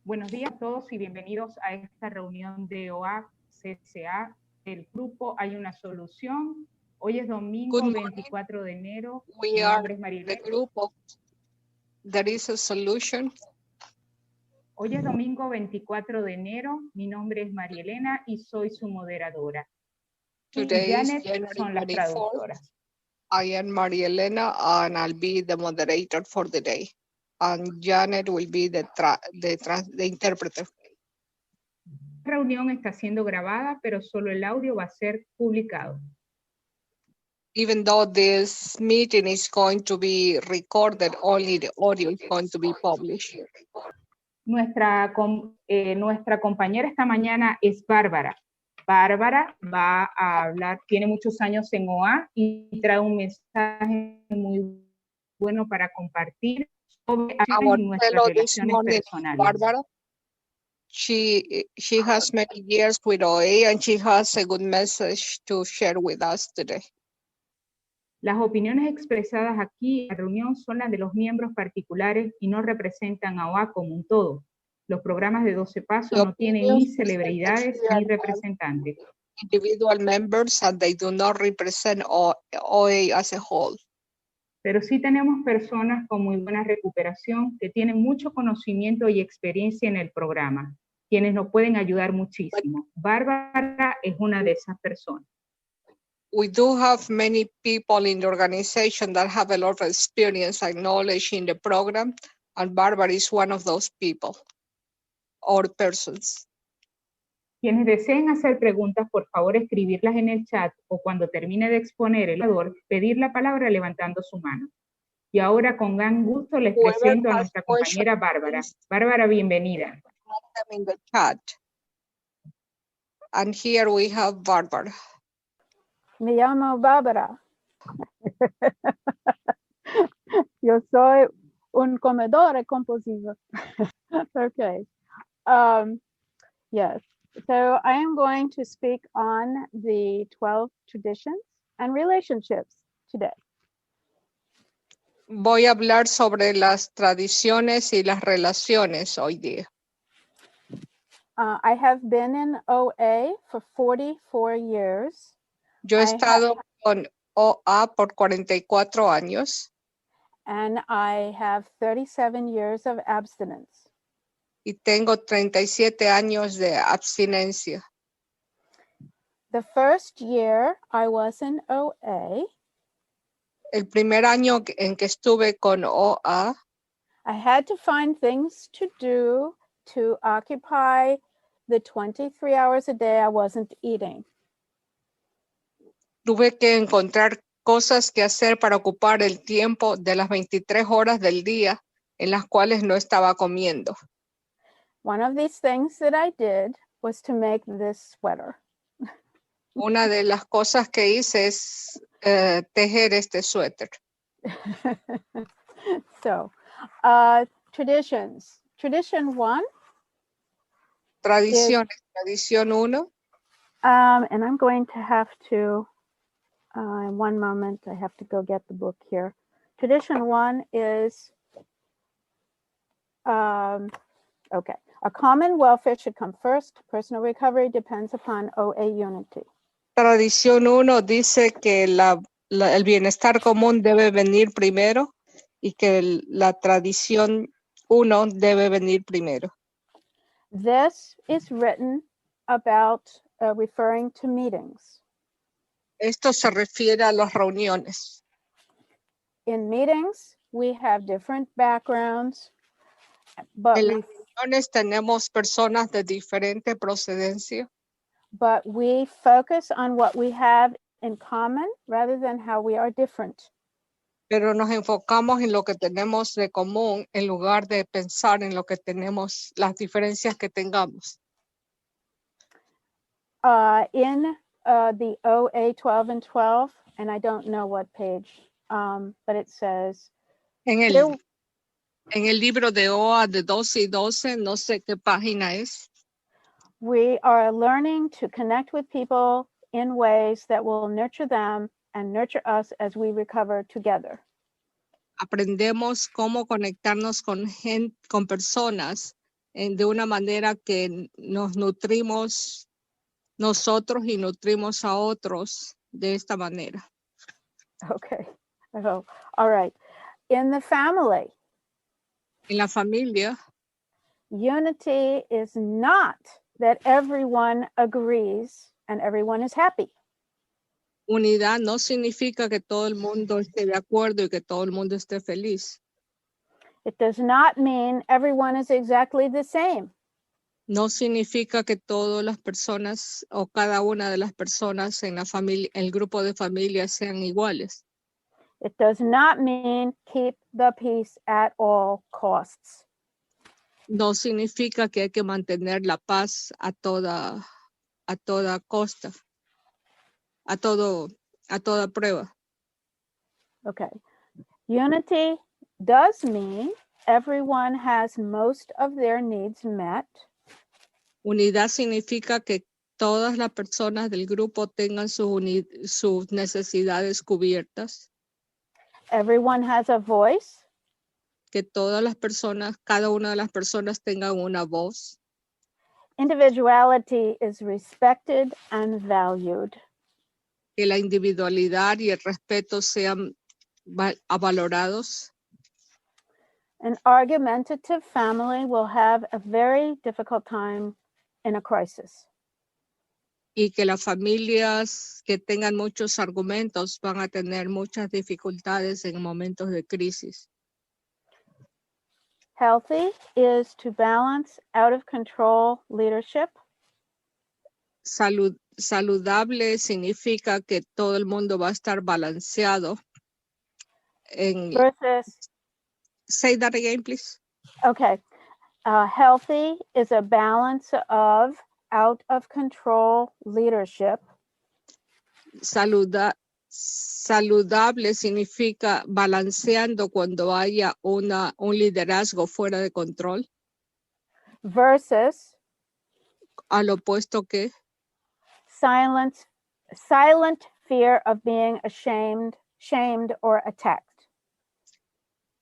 Buenos días a todos y bienvenidos a esta reunión de OA-CCA del grupo Hay una Solución. Hoy es domingo 24 de enero. We are the group of There is a Solution. Hoy es domingo 24 de enero. Mi nombre es María Elena y soy su moderadora. Today y Janet is January son las 24th. traductoras. I am Maria Elena and I'll be the moderator for the day. And Janet will be the interpreter. La reunión está siendo grabada, pero solo el audio va a ser publicado. Even though this meeting is going to be recorded, only the audio is going to be published. Nuestra compañera esta mañana es Bárbara. Bárbara va a hablar, tiene muchos años en OA y trae un mensaje muy bueno para compartir sobre nuestras relaciones personales. Bárbara. She has many years with OA and she has a good message to share with us today. Las opiniones expresadas aquí en la reunión son las de los miembros particulares y no representan a OA como un todo. Los programas de 12 Pasos no tienen ni celebridades ni representantes. Individual members and they do not represent OA as a whole. Pero sí tenemos personas con muy buena recuperación que tienen mucho conocimiento y experiencia en el programa, quienes nos pueden ayudar muchísimo. Bárbara es una de esas personas. We do have many people in the organization that have a lot of experience and knowledge in the program, and Barbara is one of those people or persons. Quienes deseen hacer preguntas, por favor escribirlas en el chat o cuando termine de exponer el orador, pedir la palabra levantando su mano. Y ahora con gran gusto les presento a nuestra compañera Bárbara. Bárbara, bienvenida. In the chat. And here we have Barbara. Me llamo Bárbara. Yo soy un comedor compulsivo. Okay. Yes. So I am going to speak on the 12 traditions and relationships today. Voy a hablar sobre las tradiciones y las relaciones hoy día. I have been in OA for 44 years. Yo he estado con OA por 44 años. And I have 37 years of abstinence. Y tengo 37 años de abstinencia. The first year I was in OA. El primer año en que estuve con OA, I had to find things to do to occupy the 23 hours a day I wasn't eating. Tuve que encontrar cosas que hacer para ocupar el tiempo de las 23 horas del día en las cuales no estaba comiendo. One of these things that I did was to make this sweater. Una de las cosas que hice es tejer este suéter. So, traditions. Tradition 1. Tradiciones. Tradición 1. And I'm going to have to, in one moment, I have to go get the book here. Tradition 1 is, okay. A common welfare should come first. Personal recovery depends upon OA unity. Tradición 1 dice que el bienestar común debe venir primero y que la tradición 1 debe venir primero. This is written about referring to meetings. Esto se refiere a las reuniones. In meetings, we have different backgrounds, but en las reuniones tenemos personas de diferente procedencia. But we focus on what we have in common rather than how we are different. Pero nos enfocamos en lo que tenemos de común en lugar de pensar en lo que tenemos, las diferencias que tengamos. In the OA 12 and 12, and I don't know what page, but it says. En el libro de OA de 12 y 12, no sé qué página es. We are learning to connect with people in ways that will nurture them and nurture us as we recover together. Aprendemos cómo conectarnos con personas de una manera que nos nutrimos nosotros y nutrimos a otros de esta manera. Okay. Oh, all right. In the family, En la familia, unity is not that everyone agrees and everyone is happy. unidad no significa que todo el mundo esté de acuerdo y que todo el mundo esté feliz. It does not mean everyone is exactly the same. No significa que todas las personas o cada una de las personas en la familia, el grupo de familia sean iguales. It does not mean keep the peace at all costs. No significa que hay que mantener la paz a toda costa, a toda prueba. Okay. Unity does mean everyone has most of their needs met. Unidad significa que todas las personas del grupo tengan sus necesidades cubiertas, Everyone has a voice. que todas las personas, cada una de las personas tengan una voz, Individuality is respected and valued. que la individualidad y el respeto sean valorados. An argumentative family will have a very difficult time in a crisis. Y que las familias que tengan muchos argumentos van a tener muchas dificultades en momentos de crisis. Healthy is to balance out of control leadership. Saludable significa que todo el mundo va a estar balanceado. Versus, Say that again, please. okay. Healthy is a balance of out of control leadership. Saludable significa balanceando cuando haya un liderazgo fuera de control. Versus Al opuesto que silent fear of being shamed or attacked.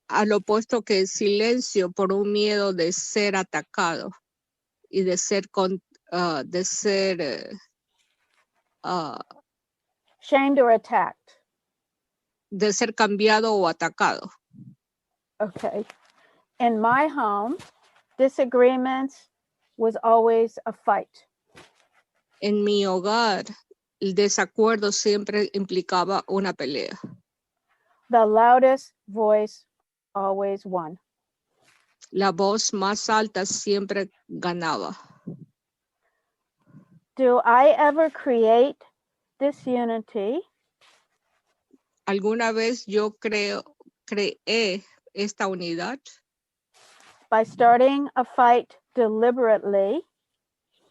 al opuesto que el silencio por un miedo de ser atacado y de ser Shamed or attacked. De ser cambiado o atacado. Okay. In my home, disagreements was always a fight. En mi hogar, el desacuerdo siempre implicaba una pelea. The loudest voice always won. La voz más alta siempre ganaba. Do I ever create disunity? ¿Alguna vez yo creé esta unidad? By starting a fight deliberately.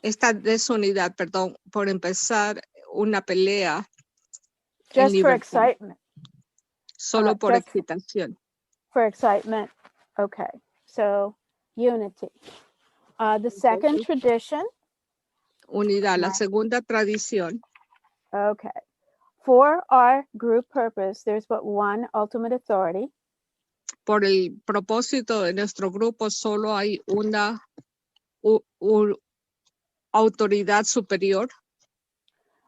Esta desunidad, perdón, por empezar una pelea. Just for excitement. Solo por excitación. For excitement. Okay. So, unity. The second tradition. Unidad. La segunda tradición. Okay. For our group purpose, there's but one ultimate authority. Por el propósito de nuestro grupo, solo hay una autoridad superior.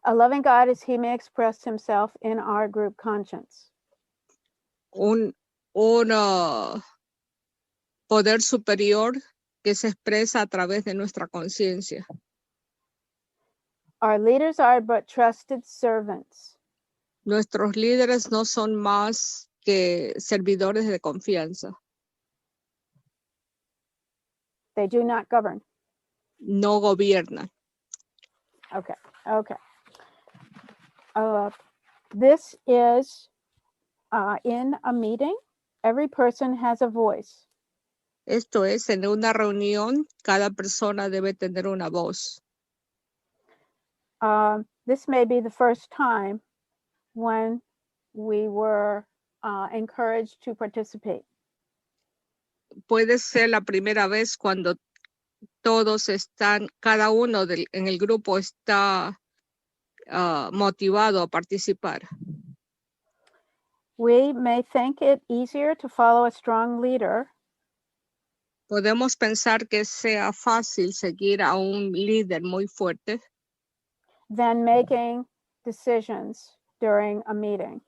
A loving God as he may express himself in our group conscience. Un poder superior que se expresa a través de nuestra conciencia. Our leaders are but trusted servants. Nuestros líderes no son más que servidores de confianza. They do not govern. No gobiernan. Okay. This is in a meeting. Every person has a voice. Esto es, en una reunión, cada persona debe tener una voz. This may be the first time when we were encouraged to participate. Puede ser la primera vez cuando todos están, cada uno en el grupo está motivado a participar. We may think it easier to follow a strong leader. Podemos pensar que sea fácil seguir a un líder muy fuerte than making decisions during a meeting.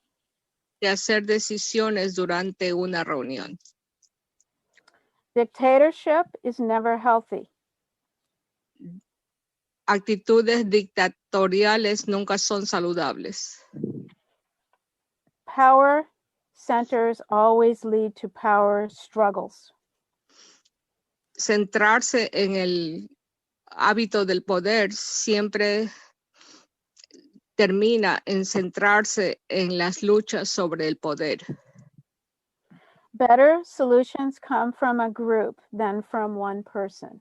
de hacer decisiones durante una reunión. Dictatorship is never healthy. Actitudes dictatoriales nunca son saludables. Power centers always lead to power struggles. Centrarse en el hábito del poder siempre termina en centrarse en las luchas sobre el poder. Better solutions come from a group than from one person.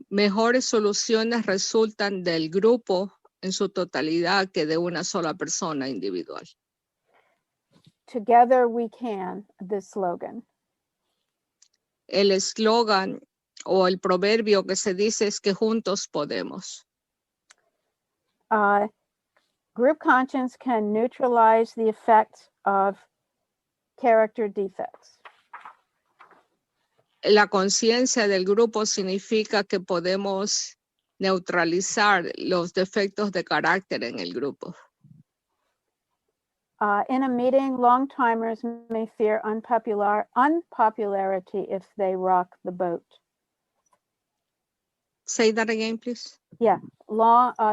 Mejores soluciones resultan del grupo en su totalidad que de una sola persona individual. Together we can, this slogan. El eslogan o el proverbio que se dice es que juntos podemos. Group conscience can neutralize the effects of character defects. La conciencia del grupo significa que podemos neutralizar los defectos de carácter en el grupo. In a meeting, long-timers may fear unpopularity if they rock the boat. Say that again, please. Yeah,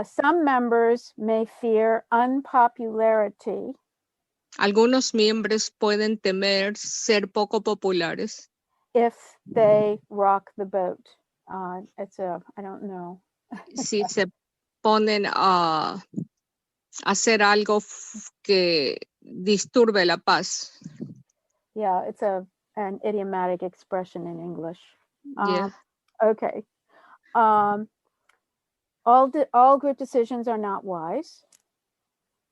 some members may fear unpopularity Algunos miembros pueden temer ser poco populares if they rock the boat. I don't know. si se ponen a hacer algo que disturbe la paz. Yeah, it's an idiomatic expression in English. Yeah. Okay. All group decisions are not wise.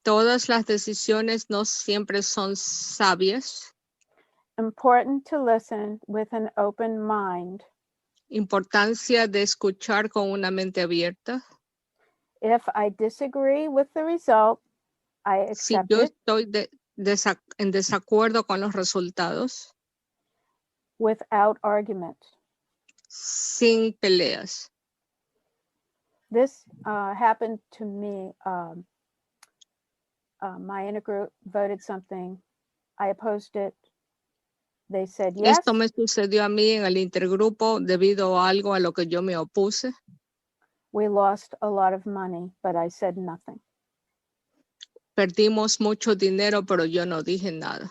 Todas las decisiones no siempre son sabias. Important to listen with an open mind. Importancia de escuchar con una mente abierta. If I disagree with the result, I accept Si yo it estoy en desacuerdo con los resultados, without argument. sin peleas. This happened to me. My intergroup voted something. I opposed it. They said yes. Esto me sucedió a mí en el intergrupo debido a algo a lo que yo me opuse. We lost a lot of money, but I said nothing. Perdimos mucho dinero, pero yo no dije nada.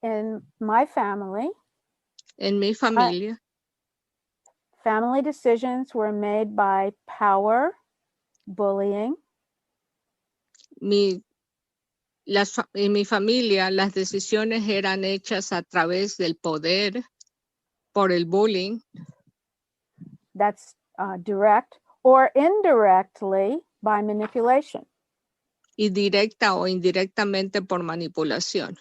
In my family, En mi familia, family decisions were made by power, bullying, en mi familia, las decisiones eran hechas a través del poder, por el bullying, that's direct, or indirectly by manipulation. y directa o indirectamente por manipulación.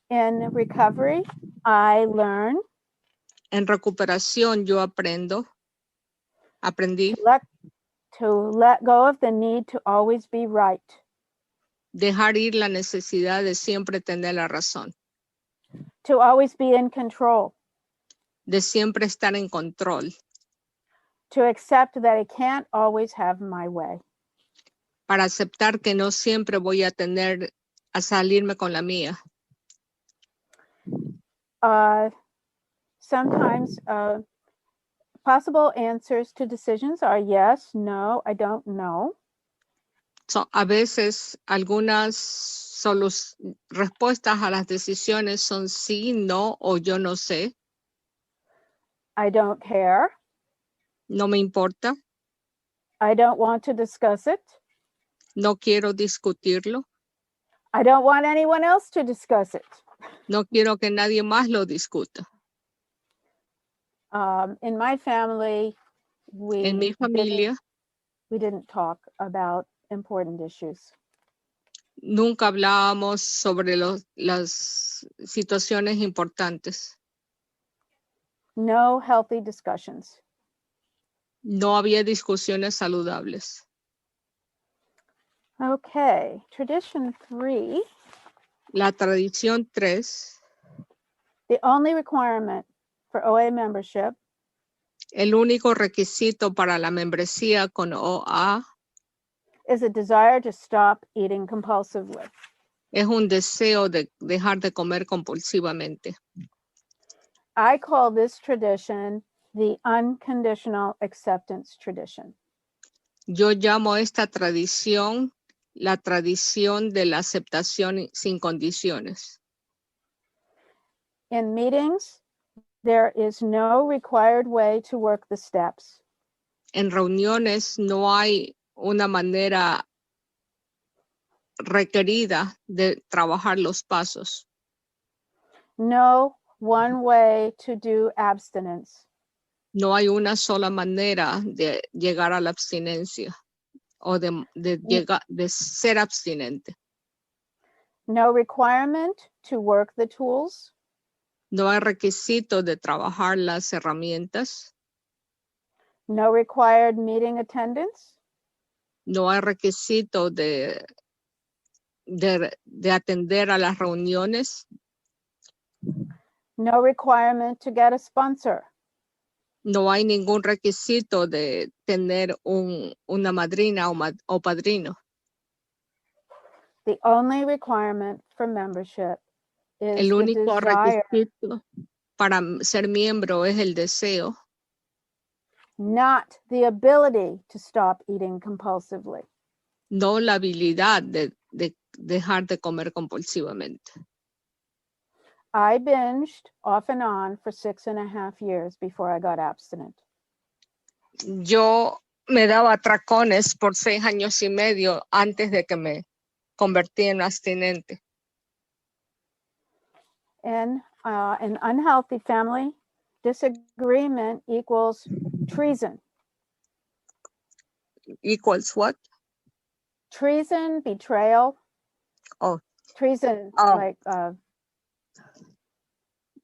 In recovery, I learned En recuperación yo aprendí to let go of the need to always be right. dejar ir la necesidad de siempre tener la razón, To always be in control. de siempre estar en control, To accept that I can't always have my way. para aceptar que no siempre voy a salirme con la mía. Sometimes possible answers to decisions are yes, no, I don't know. A veces algunas respuestas a las decisiones son sí, no o yo no sé. I don't care. No me importa. I don't want to discuss it. No quiero discutirlo. I don't want anyone else to discuss it. No quiero que nadie más lo discuta. In my family, En mi familia, we didn't talk about important issues. nunca hablábamos sobre las situaciones importantes. No healthy discussions. No había discusiones saludables. Okay, tradition 3. La tradición 3 The only requirement for OA membership El único requisito para la membresía con OA is a desire to stop eating compulsively. es un deseo de dejar de comer compulsivamente. I call this tradition the unconditional acceptance tradition. Yo llamo esta tradición la tradición de la aceptación sin condiciones. In meetings, there is no required way to work the steps. En reuniones no hay una manera requerida de trabajar los pasos. No one way to do abstinence. No hay una sola manera de llegar a la abstinencia o de ser abstinente. No requirement to work the tools. No hay requisito de trabajar las herramientas. No required meeting attendance. No hay requisito de atender a las reuniones. No requirement to get a sponsor. No hay ningún requisito de tener una madrina o padrino. The only requirement for membership is El the único desire, requisito para ser miembro es el deseo, not the ability to stop eating compulsively. no la habilidad de dejar de comer compulsivamente. I binged off and on for 6.5 years before I got abstinent. Yo me daba atracones por 6 años y medio antes de que me convertí en abstinente. In an unhealthy family, disagreement equals treason. Equals what? Treason, betrayal. Oh. Treason, Oh. like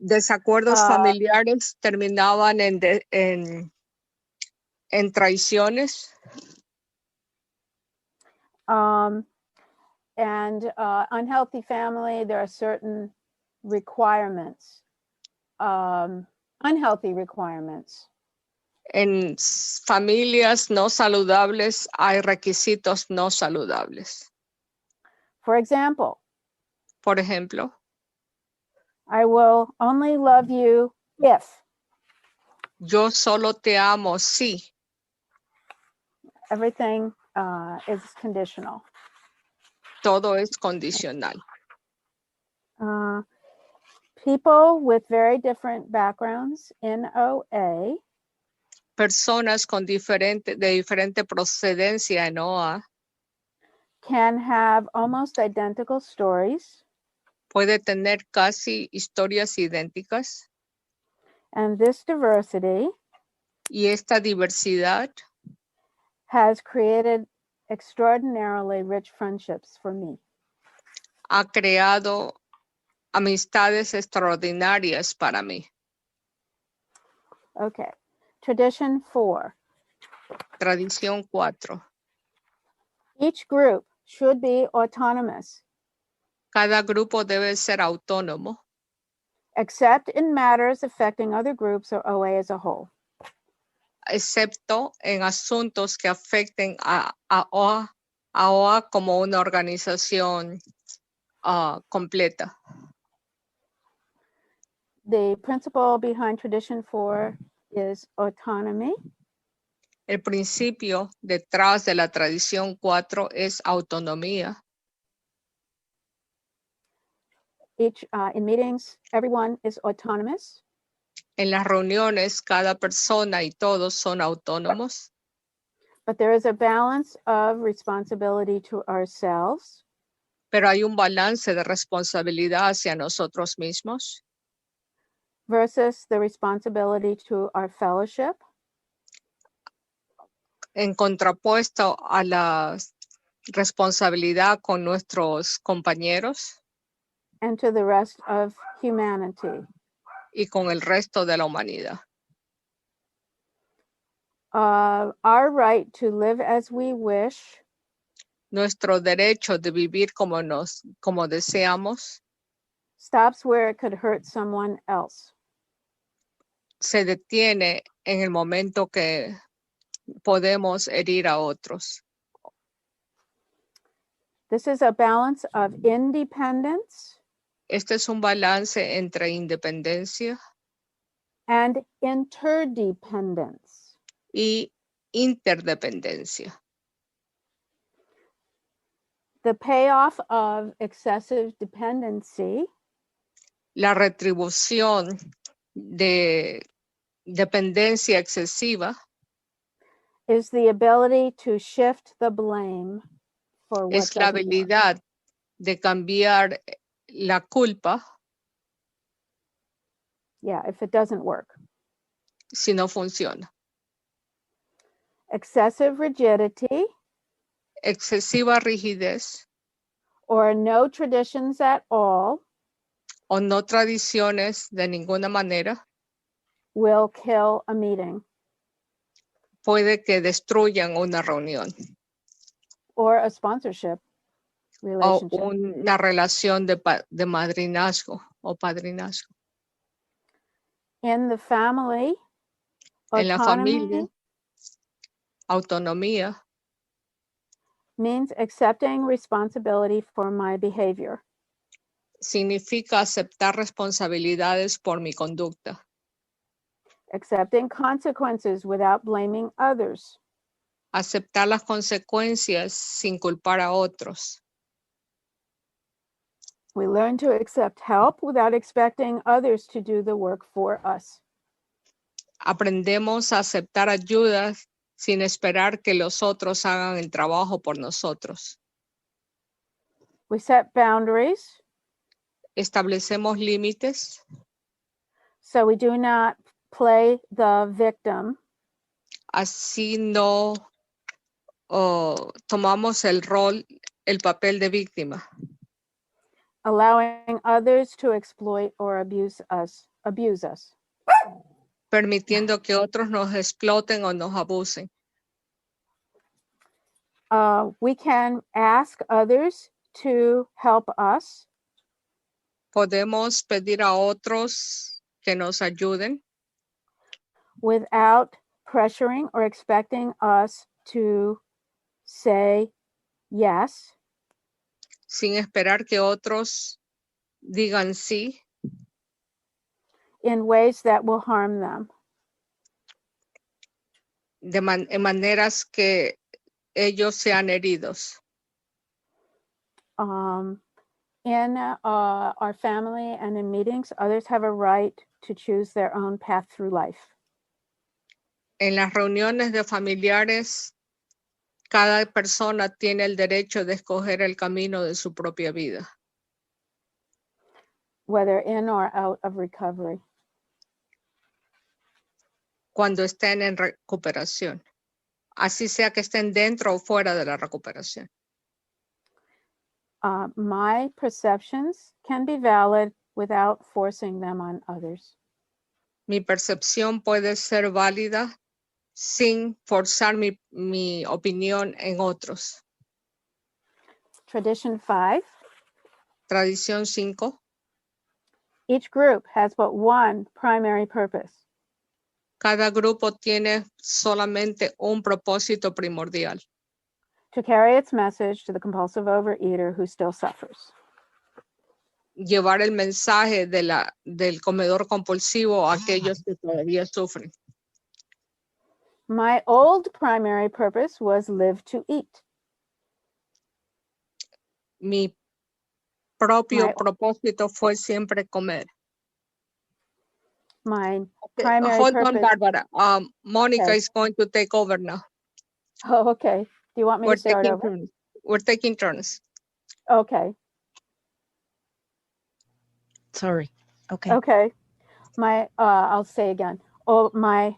Desacuerdos familiares terminaban en traiciones. And unhealthy family, there are certain requirements, unhealthy requirements. En familias no saludables hay requisitos no saludables. For example, Por ejemplo, I will only love you if. yo solo te amo si. Everything is conditional. Todo es condicional. People with very different backgrounds in OA. Personas de diferente procedencia en OA Can have almost identical stories. Puede tener casi historias idénticas. And this diversity Y esta diversidad has created extraordinarily rich friendships for me. ha creado amistades extraordinarias para mí. Okay. Tradition 4. Tradición 4. Each group should be autonomous, Cada grupo debe ser autónomo, except in matters affecting other groups or OA as a whole. excepto en asuntos que afecten a OA como una organización completa. The principle behind Tradition 4 is autonomy. El principio detrás de la tradición 4 es autonomía. In meetings, everyone is autonomous. En las reuniones, cada persona y todos son autónomos. But there is a balance of responsibility to ourselves. Pero hay un balance de responsabilidad hacia nosotros mismos. Versus the responsibility to our fellowship. En contrapuesto a la responsabilidad con nuestros compañeros. And to the rest of humanity. Y con el resto de la humanidad. Our right to live as we wish. Nuestro derecho de vivir como deseamos. stops where it could hurt someone else. Se detiene en el momento que podemos herir a otros. This is a balance of independence Este es un balance entre independencia and interdependence. y interdependencia. The payoff of excessive dependency La retribución de dependencia excesiva is the ability to shift the blame for what es la doesn't work. habilidad de cambiar la culpa Yeah, if it doesn't work. si no funciona. Excessive rigidity Excesiva rigidez or no traditions at all o no tradiciones de ninguna manera will kill a meeting puede que destruyan una reunión or a sponsorship o relationship. una relación de madrinazgo o padrinazgo. In the family, En la autonomy familia, autonomía means accepting responsibility for my behavior. significa aceptar responsabilidades por mi conducta, Accepting consequences without blaming others. aceptar las consecuencias sin culpar a otros. We learn to accept help without expecting others to do the work for us. Aprendemos a aceptar ayuda sin esperar que los otros hagan el trabajo por nosotros. We set boundaries Establecemos límites so we do not play the victim así no tomamos el papel de víctima, allowing others to exploit or abuse us. permitiendo que otros nos exploten o nos abusen. We can ask others to help us Podemos pedir a otros que nos ayuden without pressuring or expecting us to say yes. sin esperar que otros digan sí In ways that will harm them. en maneras que ellos sean heridos. In our family and in meetings, others have a right to choose their own path through life. En las reuniones de familiares, cada persona tiene el derecho de escoger el camino de su propia vida, Whether in or out of recovery. cuando estén en recuperación, así sea que estén dentro o fuera de la recuperación. My perceptions can be valid without forcing them on others. Mi percepción puede ser válida sin forzar mi opinión en otros. Tradition 5. Tradición 5. Each group has but one primary purpose. Cada grupo tiene solamente un propósito primordial: To carry its message to the compulsive overeater who still suffers. llevar el mensaje del comedor compulsivo a aquellos que todavía sufren. My old primary purpose was live to eat. Mi propio propósito fue siempre comer. My primary Hold purpose. on, Barbara. Monica Okay. is going to take over now. Oh, okay. Do you want me to start over? Turns. We're taking turns. Okay. Sorry. Okay. Okay. I'll say again. My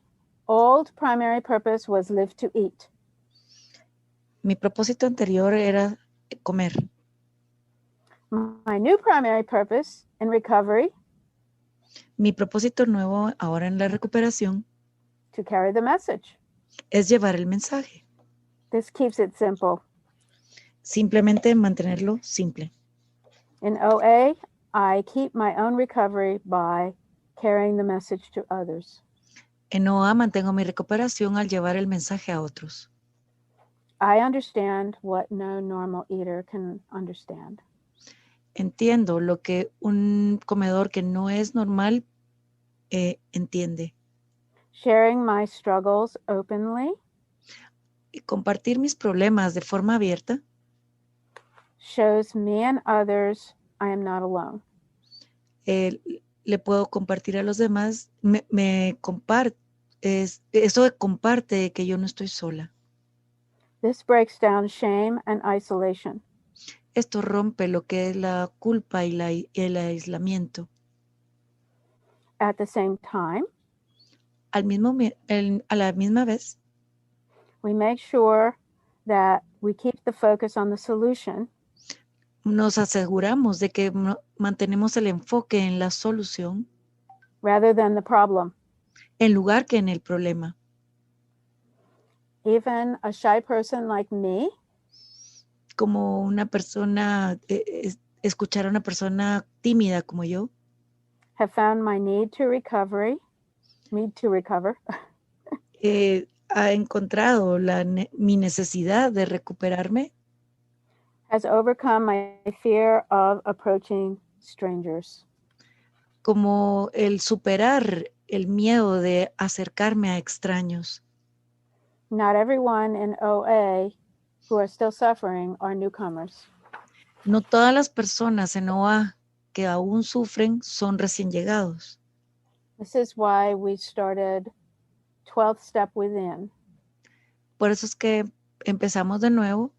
old primary purpose was live to eat. Mi propósito anterior era comer. My new primary purpose in recovery. Mi propósito nuevo ahora en la recuperación To carry the message. es llevar el mensaje. This keeps it simple. Simplemente mantenerlo simple. In OA, I keep my own recovery by carrying the message to others. En OA mantengo mi recuperación al llevar el mensaje a otros. I understand what no normal eater can understand. Entiendo lo que un comedor que no es normal entiende. Sharing my struggles openly Y compartir mis problemas de forma abierta shows me and others I am not alone. Le puedo compartir a los demás, eso comparte que yo no estoy sola. This breaks down shame and isolation. Esto rompe lo que es la culpa y el aislamiento. At the same time, A la misma vez, we make sure that we keep the focus on the solution nos aseguramos de que mantenemos el enfoque en la solución rather than the problem. en lugar que en el problema. Even a shy person like me Como una persona, escuchar a una persona tímida como yo, have found my need to recover ha encontrado mi necesidad de recuperarme, has overcome my fear of approaching strangers. como el superar el miedo de acercarme a extraños. Not everyone in OA who are still suffering are newcomers. No todas las personas en OA que aún sufren son recién llegados. This is why we started 12th Step Within. Por eso es que empezamos de nuevo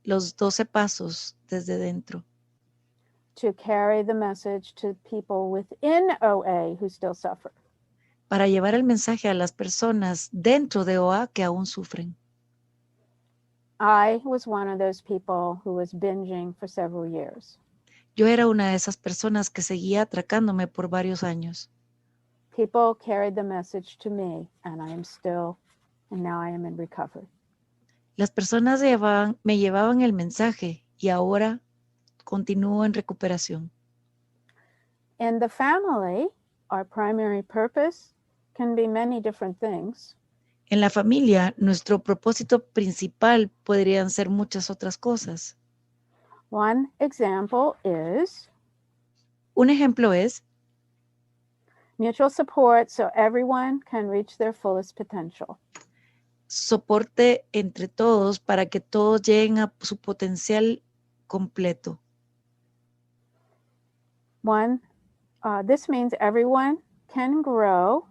los 12 pasos desde dentro. To carry the message to people within OA who still suffer. Para llevar el mensaje a las personas dentro de OA que aún sufren. I was one of those people who was binging for several years. Yo era una de esas personas que seguía atracándome por varios años. People carried the message to me, and now I am in recovery. Las personas me llevaban el mensaje y ahora continúo en recuperación. In the family, our primary purpose can be many different things. En la familia, nuestro propósito principal podrían ser muchas otras cosas. One example is Un ejemplo es mutual support so everyone can reach their fullest potential. soporte entre todos para que todos lleguen a su potencial completo. This means everyone can grow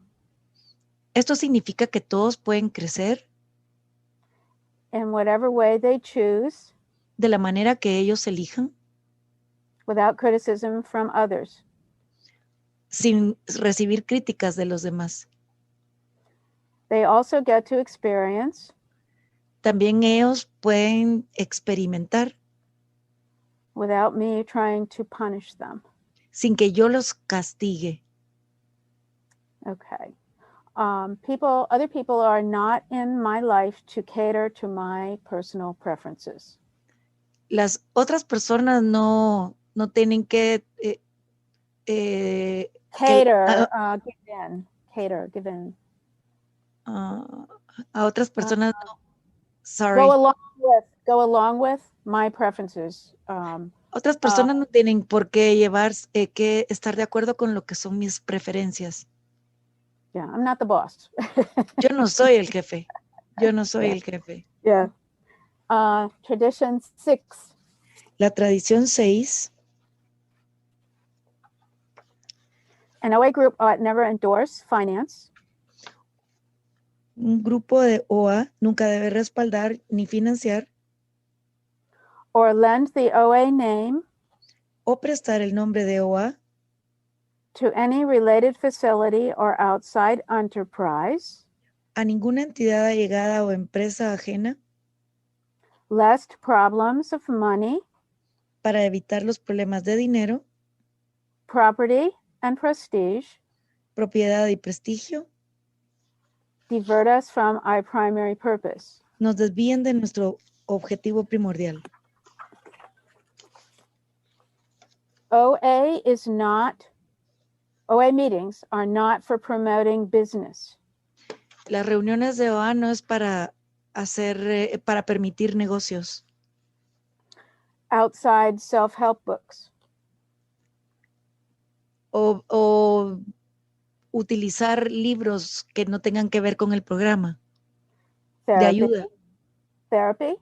Esto significa que todos pueden crecer in whatever way they choose de la manera que ellos elijan, without criticism from others. sin recibir críticas de los demás. They also get to experience También ellos pueden experimentar without me trying to punish them. sin que yo los castigue. Okay. Other people are not in my life to cater to my personal preferences. Las otras personas no tienen que give in. A otras personas go along with my preferences. Otras personas no tienen por qué que estar de acuerdo con lo que son mis preferencias. Yeah, I'm not the boss. Yo no soy el jefe. Yo no soy el jefe. Yeah. Tradition 6. La tradición 6. An OA group ought never endorse, finance. Un grupo de OA nunca debe respaldar ni financiar or lend the OA name o prestar el nombre de OA to any related facility or outside enterprise a ninguna entidad allegada o empresa ajena lest problems of money, para evitar los problemas de dinero, property and prestige propiedad y prestigio divert us from our primary purpose. nos desvíen de nuestro objetivo primordial. OA meetings are not for promoting business. Las reuniones de OA no es para para permitir negocios. Outside self-help books. O utilizar libros que no tengan que ver con el programa. De ayuda. Therapy.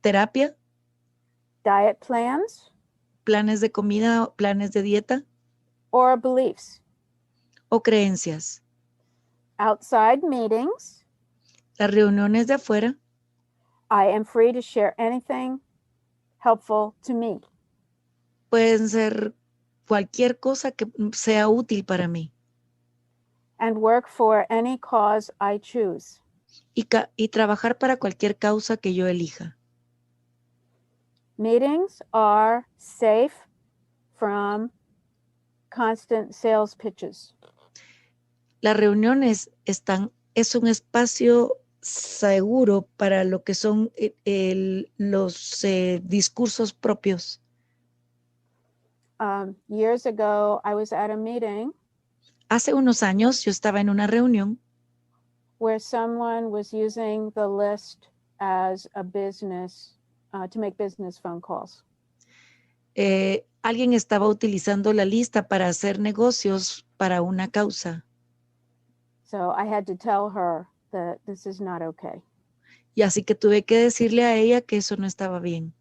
Terapia. Diet plans. Planes de comida, planes de dieta. Or beliefs. O creencias. Outside meetings. Las reuniones de afuera. I am free to share anything helpful to me. Pueden ser cualquier cosa que sea útil para mí. And work for any cause I choose. Y trabajar para cualquier causa que yo elija. Meetings are safe from constant sales pitches. Las reuniones es un espacio seguro para lo que son los discursos propios. Years ago, I was at a meeting. Hace unos años yo estaba en una reunión where someone was using the list as a business to make business phone calls. Alguien estaba utilizando la lista para hacer negocios para una causa. So I had to tell her that this is not okay. Y así que tuve que decirle a ella que eso no estaba bien.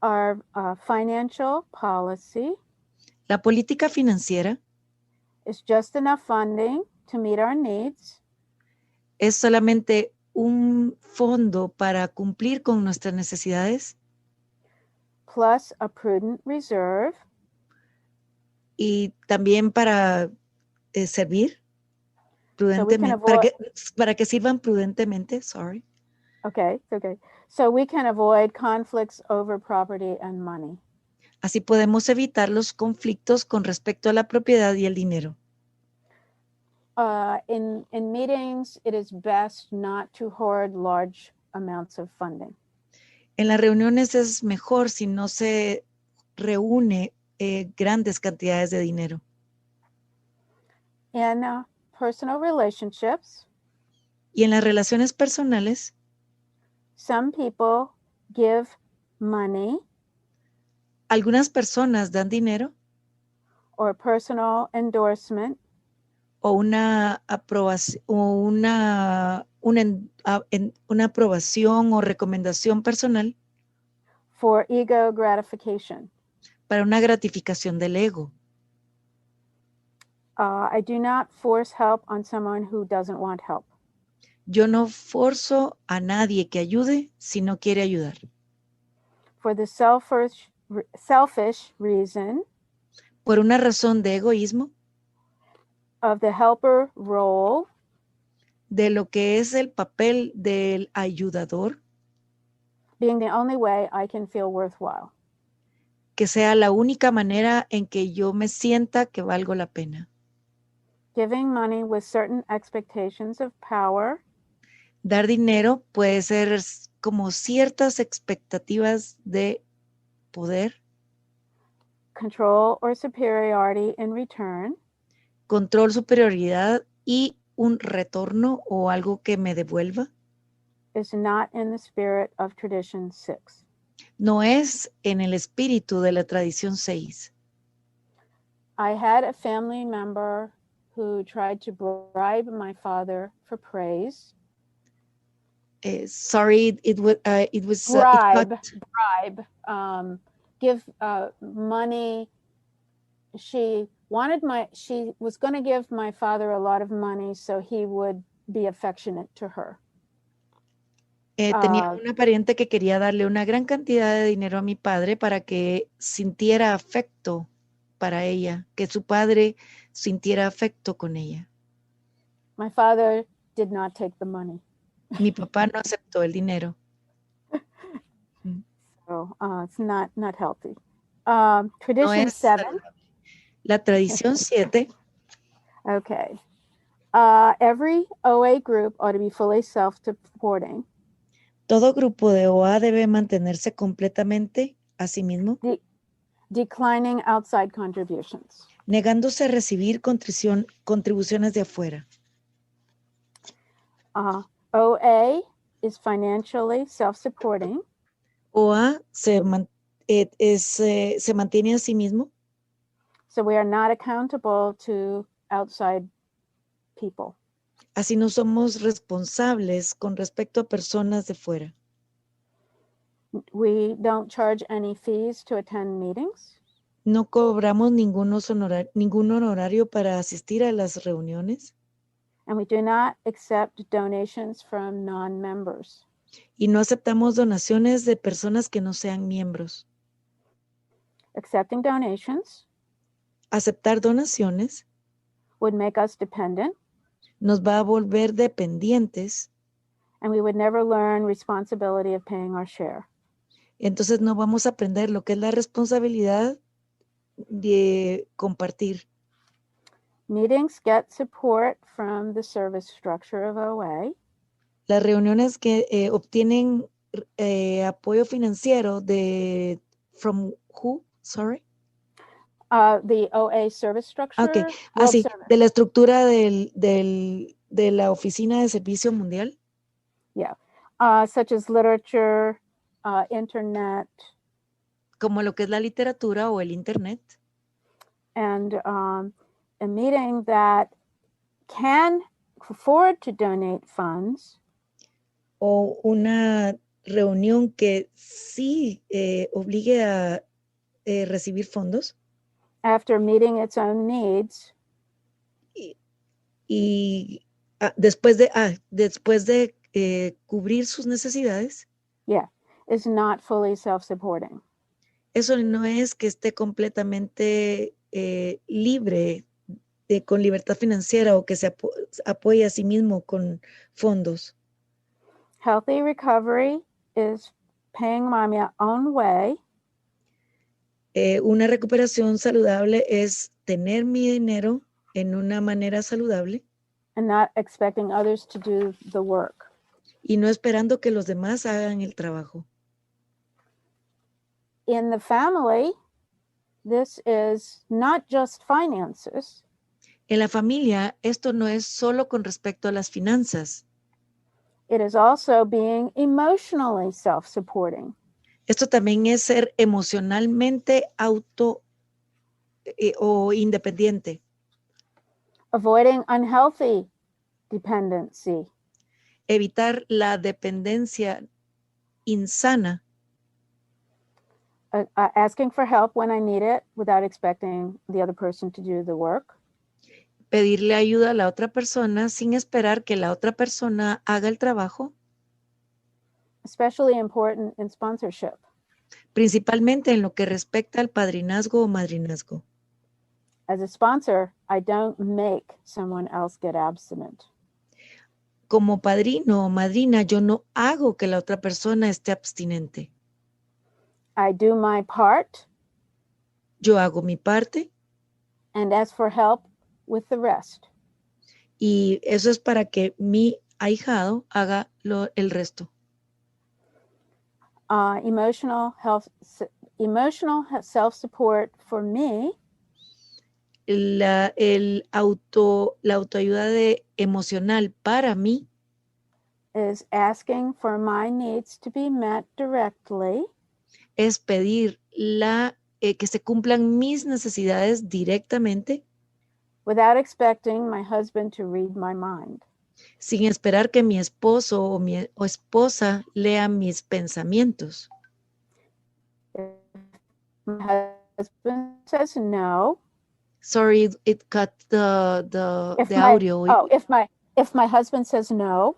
Our financial policy La política financiera is just enough funding to meet our needs. Es solamente un fondo para cumplir con nuestras necesidades. Plus a prudent reserve. Y también para servir prudentemente, para que sirvan prudentemente, sorry. Okay, okay. So we can avoid conflicts over property and money. Así podemos evitar los conflictos con respecto a la propiedad y el dinero. In meetings, it is best not to hoard large amounts of funding. En las reuniones es mejor si no se reúne grandes cantidades de dinero. In personal relationships, y en las relaciones personales, some people give money, algunas personas dan dinero or personal endorsement, o una aprobación una aprobación o recomendación personal for ego gratification. Para una gratificación del ego. I do not force help on someone who doesn't want help. Yo no forzo a nadie que ayude si no quiere ayudar. For the selfish reason, por una razón de egoísmo, of the helper role, de lo que es el papel del ayudador, being the only way I can feel worthwhile. Que sea la única manera en que yo me sienta que valgo la pena. Giving money with certain expectations of power. Dar dinero puede ser como ciertas expectativas de poder. Control or superiority in return. Control, superioridad y un retorno o algo que me devuelva. Is not in the spirit of Tradition 6. No es en el espíritu de la Tradición 6. I had a family member who tried to bribe my father for praise. Sorry, it was bribe. Give money. She was going to give my father a lot of money so he would be affectionate to her. Tenía una pariente que quería darle una gran cantidad de dinero a mi padre para que sintiera afecto para ella, que su padre sintiera afecto con ella. My father did not take the money. Mi papá no aceptó el dinero. So it's not healthy. Tradition 7. La Tradición 7. Okay. Every OA group ought to be fully self-supporting. Todo grupo de OA debe mantenerse completamente a sí mismo. declining outside contributions. Negándose a recibir contribuciones de afuera. OA is financially self-supporting. OA se mantiene a sí mismo. So we are not accountable to outside people. Así no somos responsables con respecto a personas de fuera. We don't charge any fees to attend meetings. No cobramos ningún honorario para asistir a las reuniones. And we do not accept donations from non-members. Y no aceptamos donaciones de personas que no sean miembros. Accepting donations Aceptar donaciones would make us dependent, nos va a volver dependientes. and we would never learn responsibility of paying our share. Entonces no vamos a aprender lo que es la responsabilidad de compartir. Meetings get support from the service structure of OA. Las reuniones que obtienen apoyo financiero de from who? Sorry. The OA service structure. Okay. World Sí, Service. de la estructura de la Oficina de Servicio Mundial. Yeah. Such as literature, internet, Como lo que es la literatura o el internet. and a meeting that can afford to donate funds O una reunión que sí obligue a recibir fondos. after meeting its own needs Y después de cubrir sus necesidades. is not fully self-supporting. Eso no es que esté completamente libre, con libertad financiera, o que se apoye a sí mismo con fondos. Healthy recovery is paying my own way Una recuperación saludable es tener mi dinero en una manera saludable and not expecting others to do the work. y no esperando que los demás hagan el trabajo. In the family, this is not just finances. En la familia, esto no es solo con respecto a las finanzas. It is also being emotionally self-supporting. Esto también es ser emocionalmente o independiente. Avoiding unhealthy dependency. Evitar la dependencia insana. Asking for help when I need it without expecting the other person to do the work. Pedirle ayuda a la otra persona sin esperar que la otra persona haga el trabajo. Especially important in sponsorship. Principalmente en lo que respecta al padrinazgo o madrinazgo. As a sponsor, I don't make someone else get abstinent. Como padrino o madrina, yo no hago que la otra persona esté abstinente. I do my part. Yo hago mi parte. And ask for help with the rest. Y eso es para que mi ahijado haga el resto. Emotional self-support for me La autoayuda emocional para mí is asking for my needs to be met directly. Es pedir que se cumplan mis necesidades directamente. Without expecting my husband to read my mind. Sin esperar que mi esposo o esposa lea mis pensamientos. If my husband says no. Sorry, it cut the audio. If my husband says no.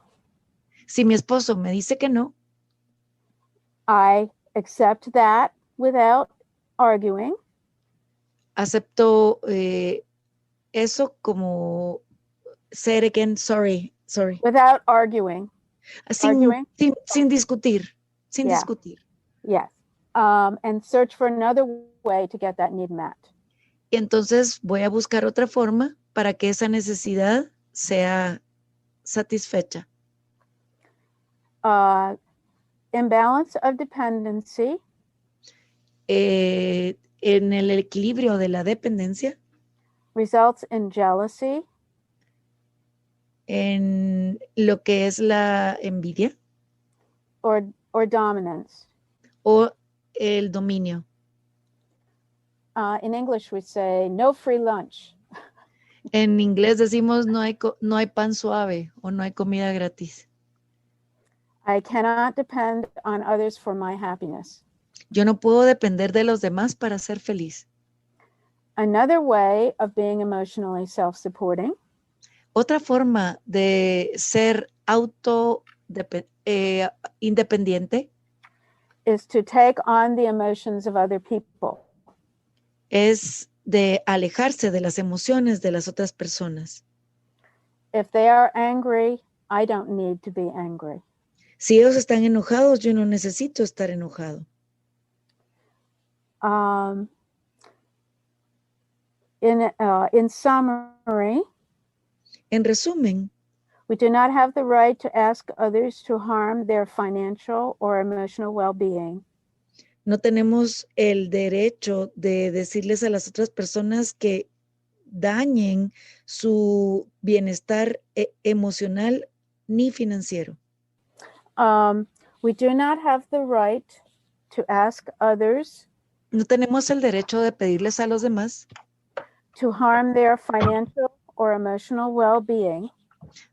Si mi esposo me dice que no. I accept that without arguing. Acepto eso como say it again, sorry. Without arguing. Sin discutir. Discutir. Yes. And search for another way to get that need met. Y entonces voy a buscar otra forma para que esa necesidad sea satisfecha. Imbalance of dependency. en el equilibrio de la dependencia, results in jealousy, en lo que es la envidia or dominance. o el dominio. In English, we say no free lunch. En inglés decimos no hay pan suave o no hay comida gratis. I cannot depend on others for my happiness. Yo no puedo depender de los demás para ser feliz. Another way of being emotionally self-supporting Otra forma de ser independiente is to take on the emotions of other people. es de alejarse de las emociones de las otras personas. If they are angry, I don't need to be angry. Si ellos están enojados, yo no necesito estar enojado. In summary, En resumen, we do not have the right to ask others to harm their financial or emotional well-being. no tenemos el derecho de decirles a las otras personas que dañen su bienestar emocional ni financiero. We do not have the right to ask others No tenemos el derecho de pedirles a los demás to harm their financial or emotional well-being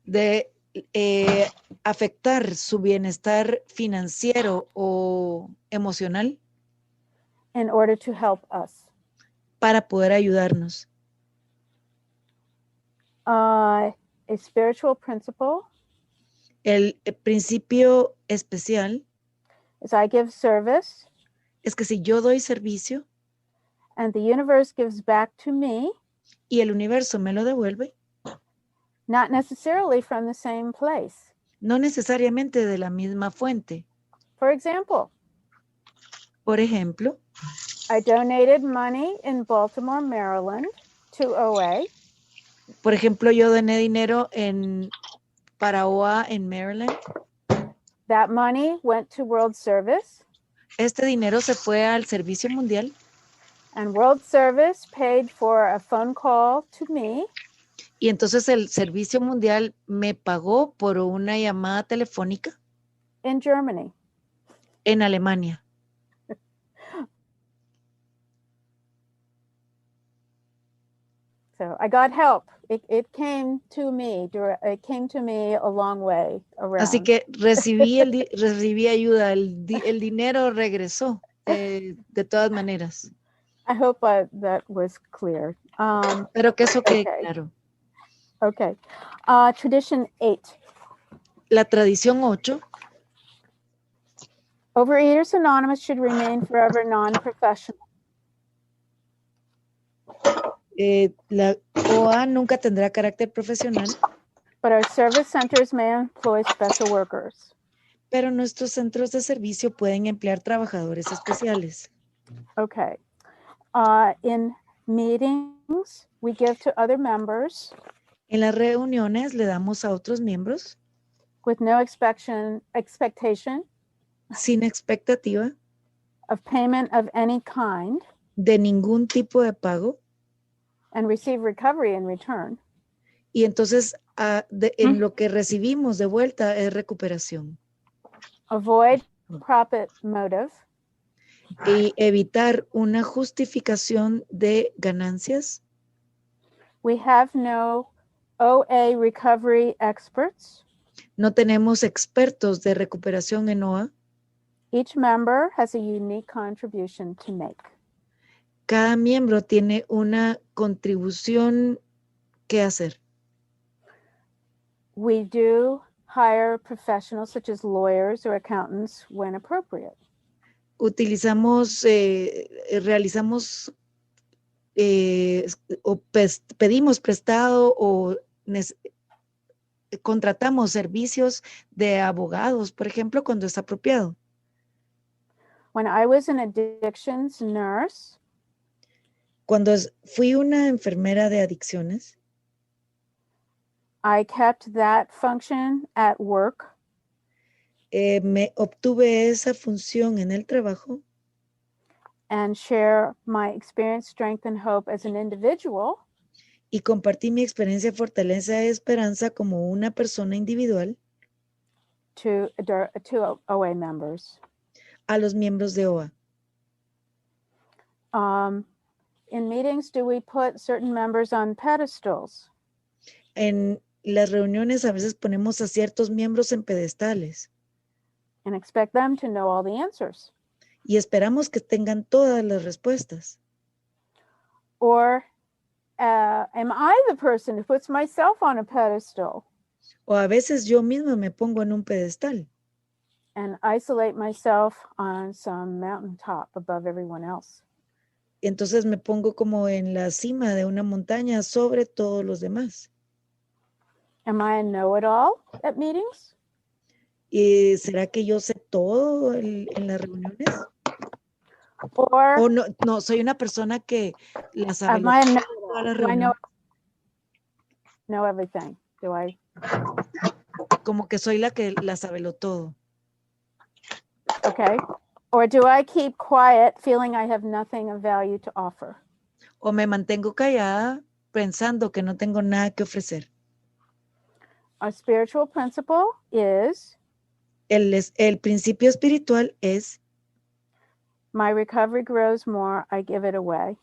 de afectar su bienestar financiero o emocional in order to help us. para poder ayudarnos. A spiritual principle El principio especial is I give service es que si yo doy servicio and the universe gives back to me, y el universo me lo devuelve, not necessarily from the same place. no necesariamente de la misma fuente. For example, Por ejemplo, I donated money in Baltimore, Maryland to OA. Por ejemplo, yo doné dinero para OA en Maryland. That money went to World Service, Este dinero se fue al servicio mundial and World Service paid for a phone call to me y entonces el servicio mundial me pagó por una llamada telefónica in Germany. en Alemania. So I got help. It came to me. It came to me a long way around. Así que recibí ayuda. El dinero regresó de todas maneras. I hope that was clear. Pero que eso quede Okay. claro. Okay. Tradition 8. La tradición 8. Overeaters Anonymous should remain forever non-professional. La OA nunca tendrá carácter profesional, But our service centers may employ special workers. pero nuestros centros de servicio pueden emplear trabajadores especiales. Okay. In meetings, we give to other members En las reuniones le damos a otros miembros with no expectation sin expectativa of payment of any kind de ningún tipo de pago and receive recovery in return. y entonces en lo que recibimos de vuelta es recuperación. Avoid profit motive. Y evitar una justificación de ganancias. We have no OA recovery experts. No tenemos expertos de recuperación en OA. Each member has a unique contribution to make. Cada miembro tiene una contribución que hacer. We do hire professionals such as lawyers or accountants when appropriate. Realizamos o pedimos prestado o contratamos servicios de abogados, por ejemplo, cuando es apropiado. When I was an addictions nurse, Cuando fui una enfermera de adicciones, I kept that function at work. me obtuve esa función en el trabajo. and share my experience, strength, and hope as an individual y compartí mi experiencia, fortaleza y esperanza como una persona individual to OA members. a los miembros de OA. In meetings, do we put certain members on pedestals? En las reuniones a veces ponemos a ciertos miembros en pedestales And expect them to know all the answers? y esperamos que tengan todas las respuestas. Or am I the person who puts myself on a pedestal O a veces yo misma me pongo en un pedestal and isolate myself on some mountaintop above everyone else? y entonces me pongo como en la cima de una montaña sobre todos los demás. Am I a know-it-all at meetings? ¿Y será que yo sé todo en las reuniones? Or O no, soy una persona que la sabe am I a toda la do I reunión, know everything? Do I? como que soy la que la sabe todo. Okay. Or do I keep quiet, feeling I have nothing of value to offer? O me mantengo callada pensando que no tengo nada que ofrecer. Our spiritual principle is El principio espiritual es my recovery grows more, I give it away.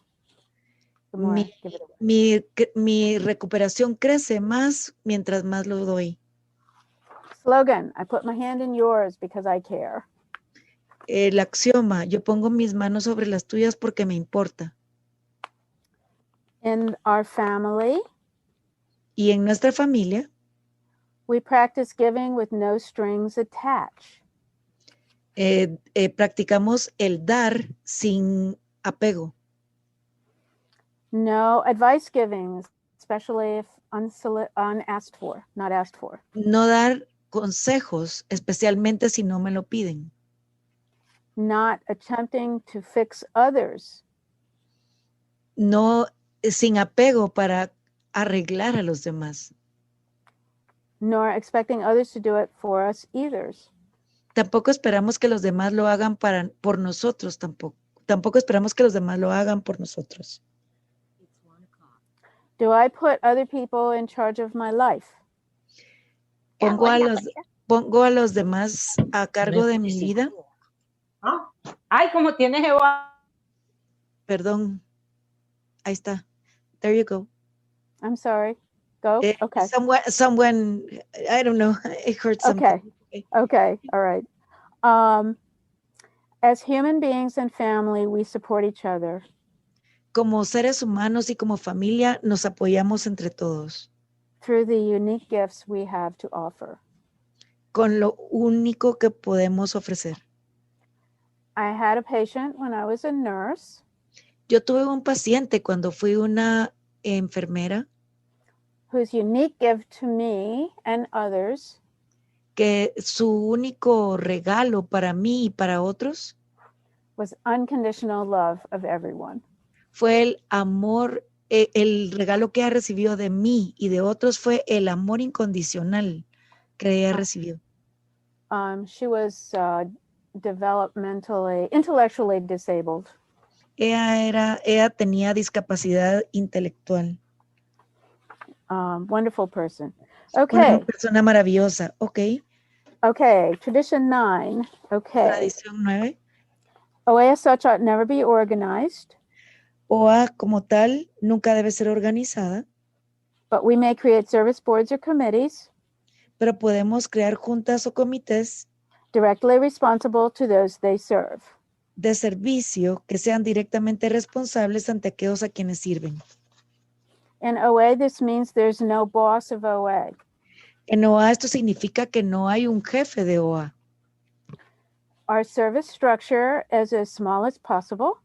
The more I give it away. mi recuperación crece más mientras más lo doy. Slogan, I put my hand in yours because I care. El axioma, yo pongo mis manos sobre las tuyas porque me importa. In our family, Y en nuestra familia, we practice giving with no strings attached. practicamos el dar sin apego. No advice giving, especially if unasked for, not asked for. No dar consejos, especialmente si no me lo piden. Not attempting to fix others. No, sin apego para arreglar a los demás. Nor expecting others to do it for us either. Tampoco esperamos que los demás lo hagan por nosotros, tampoco esperamos que los demás lo hagan por nosotros. Do I put other people in charge of my life? Pongo a los demás a cargo de mi vida. Ay, como tienes Eva. Perdón. Ahí está. There you go. I'm sorry. Go. Okay. Someone, I don't know. I heard something. Okay. All right. As human beings and family, we support each other. Como seres humanos y como familia nos apoyamos entre todos. Through the unique gifts we have to offer. Con lo único que podemos ofrecer. I had a patient when I was a nurse. Yo tuve un paciente cuando fui una enfermera. Whose unique gift to me and others. Que su único regalo para mí y para otros. Was unconditional love of everyone. Fue el amor, el regalo que ella recibió de mí y de otros fue el amor incondicional que ella recibió. She was intellectually disabled. Ella tenía discapacidad intelectual. Wonderful person. Okay. Una persona maravillosa. Okay. Okay. Tradition 9. Okay. Tradición 9. OA as such ought never be organized. OA como tal nunca debe ser organizada. But we may create service boards or committees. Pero podemos crear juntas o comités. Directly responsible to those they serve. De servicio que sean directamente responsables ante aquellos a quienes sirven. In OA, this means there's no boss of OA. En OA esto significa que no hay un jefe de OA. Our service structure is as small as possible.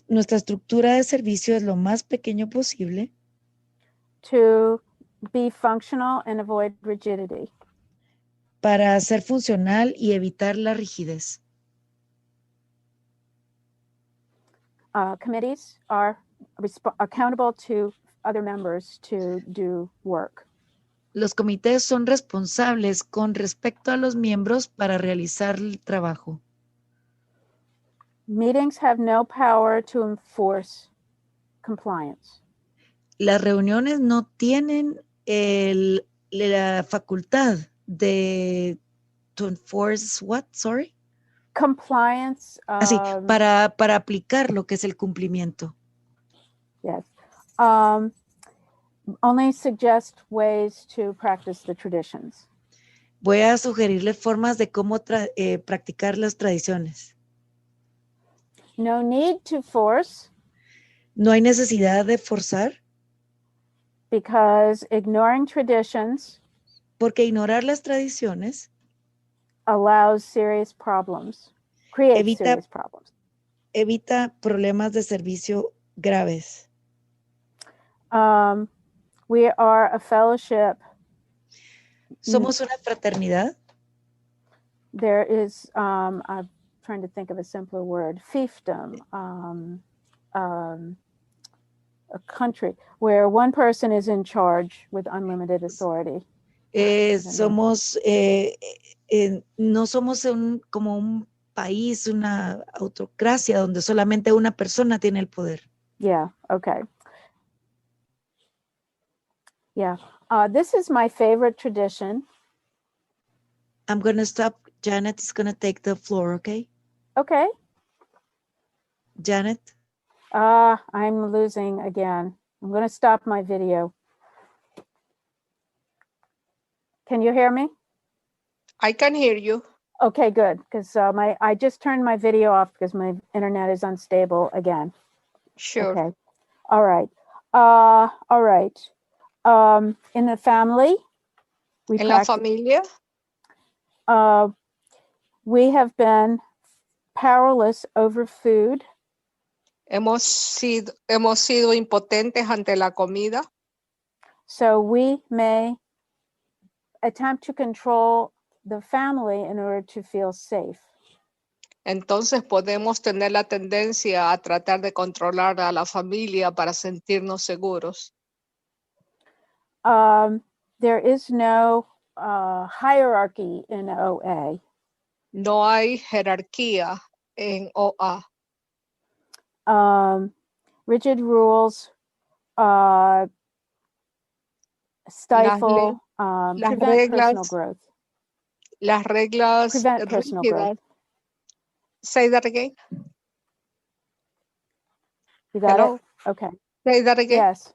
Nuestra estructura de servicio es lo más pequeño posible. To be functional and avoid rigidity. Para ser funcional y evitar la rigidez. Committees are accountable to other members to do work. Los comités son responsables con respecto a los miembros para realizar el trabajo. Meetings have no power to enforce compliance. Las reuniones no tienen la facultad de to enforce what, sorry? Compliance. Así, para aplicar lo que es el cumplimiento. Yes. Only suggest ways to practice the traditions. Voy a sugerirle formas de cómo practicar las tradiciones. No need to force. No hay necesidad de forzar. Because ignoring traditions. Porque ignorar las tradiciones. Allows serious problems. Creates serious problems. Evita problemas de servicio graves. We are a fellowship. Somos una fraternidad. There is, I'm trying to think of a simpler word, fiefdom, a country where one person is in charge with unlimited authority. Somos, no somos como un país, una autocracia donde solamente una persona tiene el poder. Yeah, okay. Yeah, this is my favorite tradition. I'm going to stop. Janet is going to take the floor, okay? Okay. Janet? I'm losing again. I'm going to stop my video. Can you hear me? I can hear you. Okay, good, because I just turned my video off because my internet is unstable again. Sure. Okay. All right. All right. In the family, En la familia, we have been powerless over food. hemos sido impotentes ante la comida. So we may attempt to control the family in order to feel safe. Entonces podemos tener la tendencia a tratar de controlar a la familia para sentirnos seguros. There is no hierarchy in OA. No hay jerarquía en OA. Rigid rules stifle, prevent reglas, personal growth. Las reglas Prevent personal rígidas. growth. Say that again. You got Hello? it? Okay. Say that again. Yes.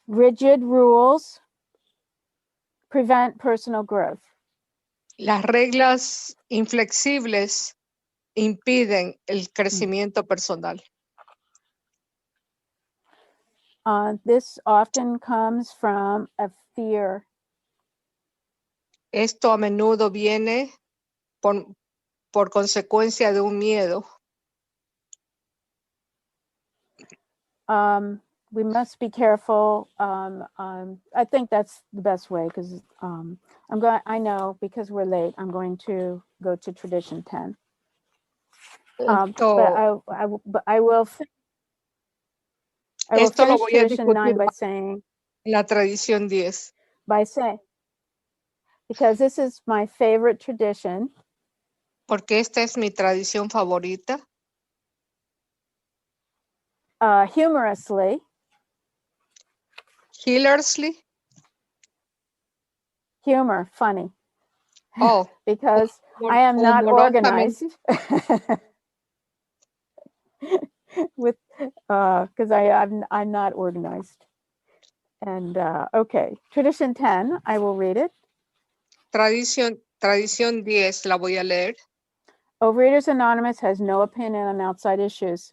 Rigid rules prevent personal growth. Las reglas inflexibles impiden el crecimiento personal. This often comes from a fear. Esto a menudo viene por consecuencia de un miedo. We must be careful. I think that's the best way because I know because we're late, I'm going to go to tradition 10. But I will Esto lo finish voy a tradition 9 discutir by saying, la tradición 10. Because this is my favorite tradition. Porque esta es mi tradición favorita. Humorously. Hilariously. Humor, funny. Oh. Because I am not organized. Because I'm not organized. And okay, tradition 10, I will read it. Tradición 10, la voy a leer. Overeaters Anonymous has no opinion on outside issues.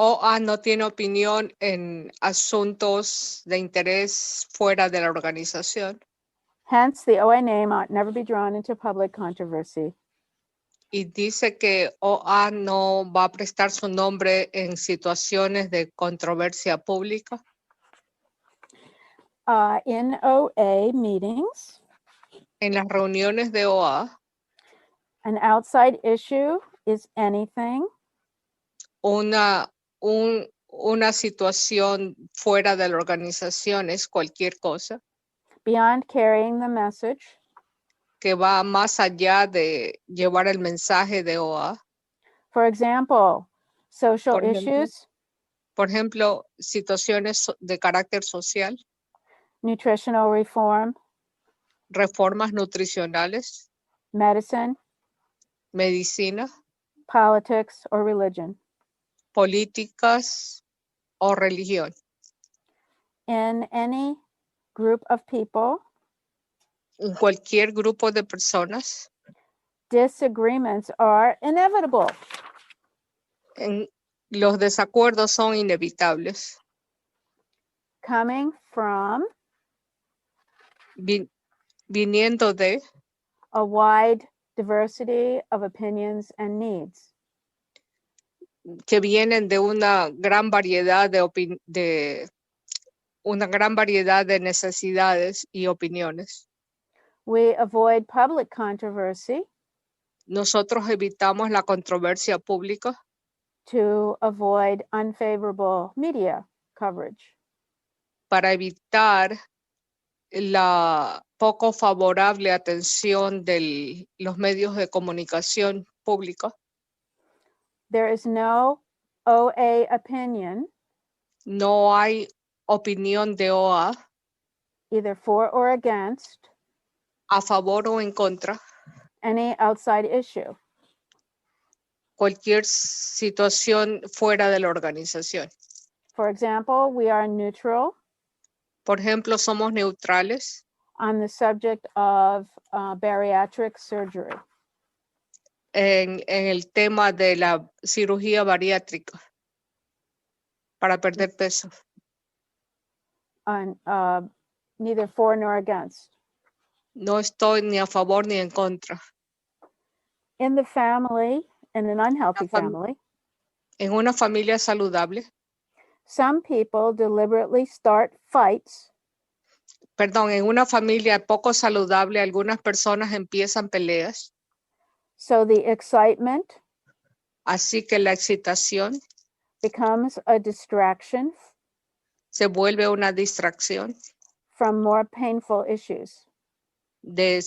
OA no tiene opinión en asuntos de interés fuera de la organización. Hence, the OA name ought never be drawn into public controversy. Y dice que OA no va a prestar su nombre en situaciones de controversia pública. In OA meetings, en las reuniones de OA, an outside issue is anything. Una situación fuera de la organización es cualquier cosa. Beyond carrying the message. que va más allá de llevar el mensaje de OA. For example, social issues, Por ejemplo, situaciones de carácter social, nutritional reform, reformas nutricionales, medicine, medicina, politics, or religion. políticas o religión. In any group of people, En cualquier grupo de personas, disagreements are inevitable. los desacuerdos son inevitables. Coming from Viniendo de a wide diversity of opinions and needs. que vienen de una gran variedad de una gran variedad de necesidades y opiniones. We avoid public controversy Nosotros evitamos la controversia pública to avoid unfavorable media coverage. para evitar la poco favorable atención de los medios de comunicación pública. There is no OA opinion, No hay opinión de OA either for or against a favor o en contra. any outside issue. Cualquier situación fuera de la organización. For example, we are neutral Por ejemplo, somos neutrales on the subject of bariatric surgery. en el tema de la cirugía bariátrica para perder peso. On neither for nor against. No estoy ni a favor ni en contra. In the family, in an unhealthy family, En una familia saludable, some people deliberately start fights en una familia poco saludable, algunas personas empiezan peleas, so the excitement así que la excitación becomes a distraction se vuelve una distracción from more painful issues. de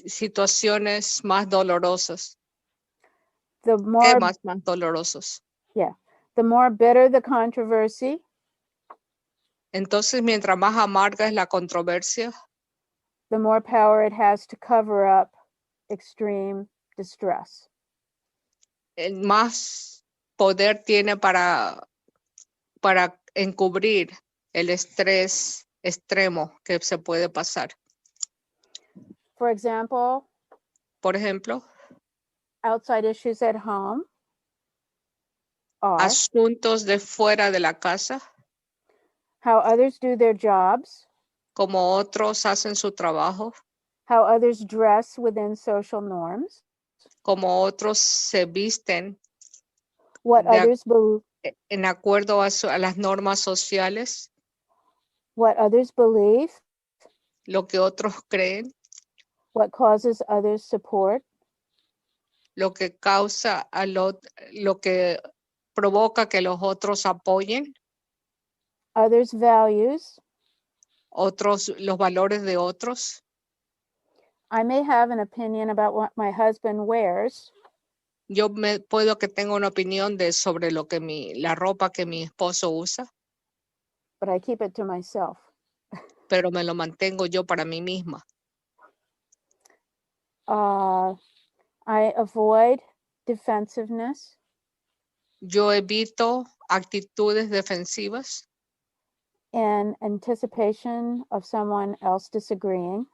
situaciones más dolorosas, The more, temas más dolorosos. the more bitter the controversy, Entonces, mientras más amarga es la controversia, the more power it has to cover up extreme distress. el más poder tiene para encubrir el estrés extremo que se puede pasar. For example, Por ejemplo, outside issues at home are asuntos de fuera de la casa, how others do their jobs, como otros hacen su trabajo, how others dress within social norms, como otros se visten what others en acuerdo a las normas sociales, what others believe, lo que otros creen, what causes others support, lo que causa lo que provoca que los otros apoyen, others' values. los valores de otros. I may have an opinion about what my husband wears, Yo puedo que tenga una opinión sobre lo que la ropa que mi esposo usa, but I keep it to myself. pero me lo mantengo yo para mí misma. I avoid defensiveness. Yo evito actitudes defensivas In anticipation of someone else disagreeing.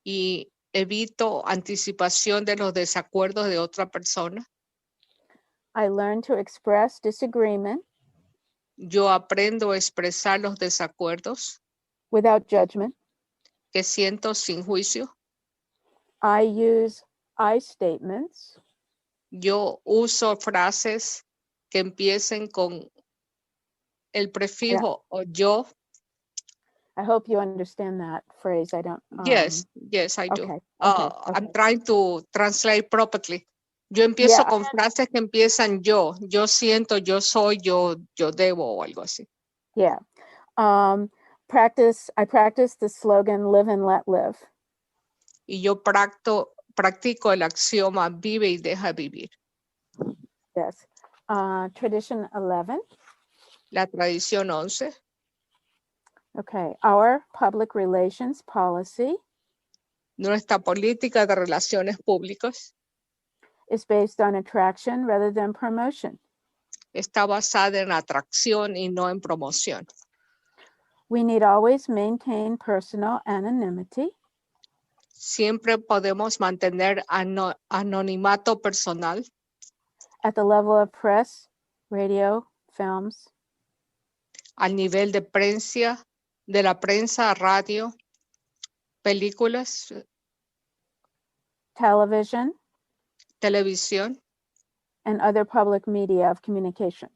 y evito anticipación de los desacuerdos de otra persona. I learn to express disagreement Yo aprendo a expresar los desacuerdos without judgment. que siento sin juicio. I use I statements Yo uso frases que empiecen con el prefijo o yo. I hope you understand that phrase. I don't. Yes, I do. Okay, I'm trying to translate properly. Yo empiezo con frases que empiezan yo siento, yo soy, yo debo o algo así. Yeah. I practice the slogan, live and let live. y yo practico el axioma vive y deja vivir. Yes. Tradition 11. La tradición 11. Okay. Our public relations policy Nuestra política de relaciones públicas is based on attraction rather than promotion. está basada en atracción y no en promoción. We need always maintain personal anonymity. Siempre podemos mantener anonimato personal At the level of press, radio, films, al nivel de la prensa, radio, películas, television, televisión and other public media of communication.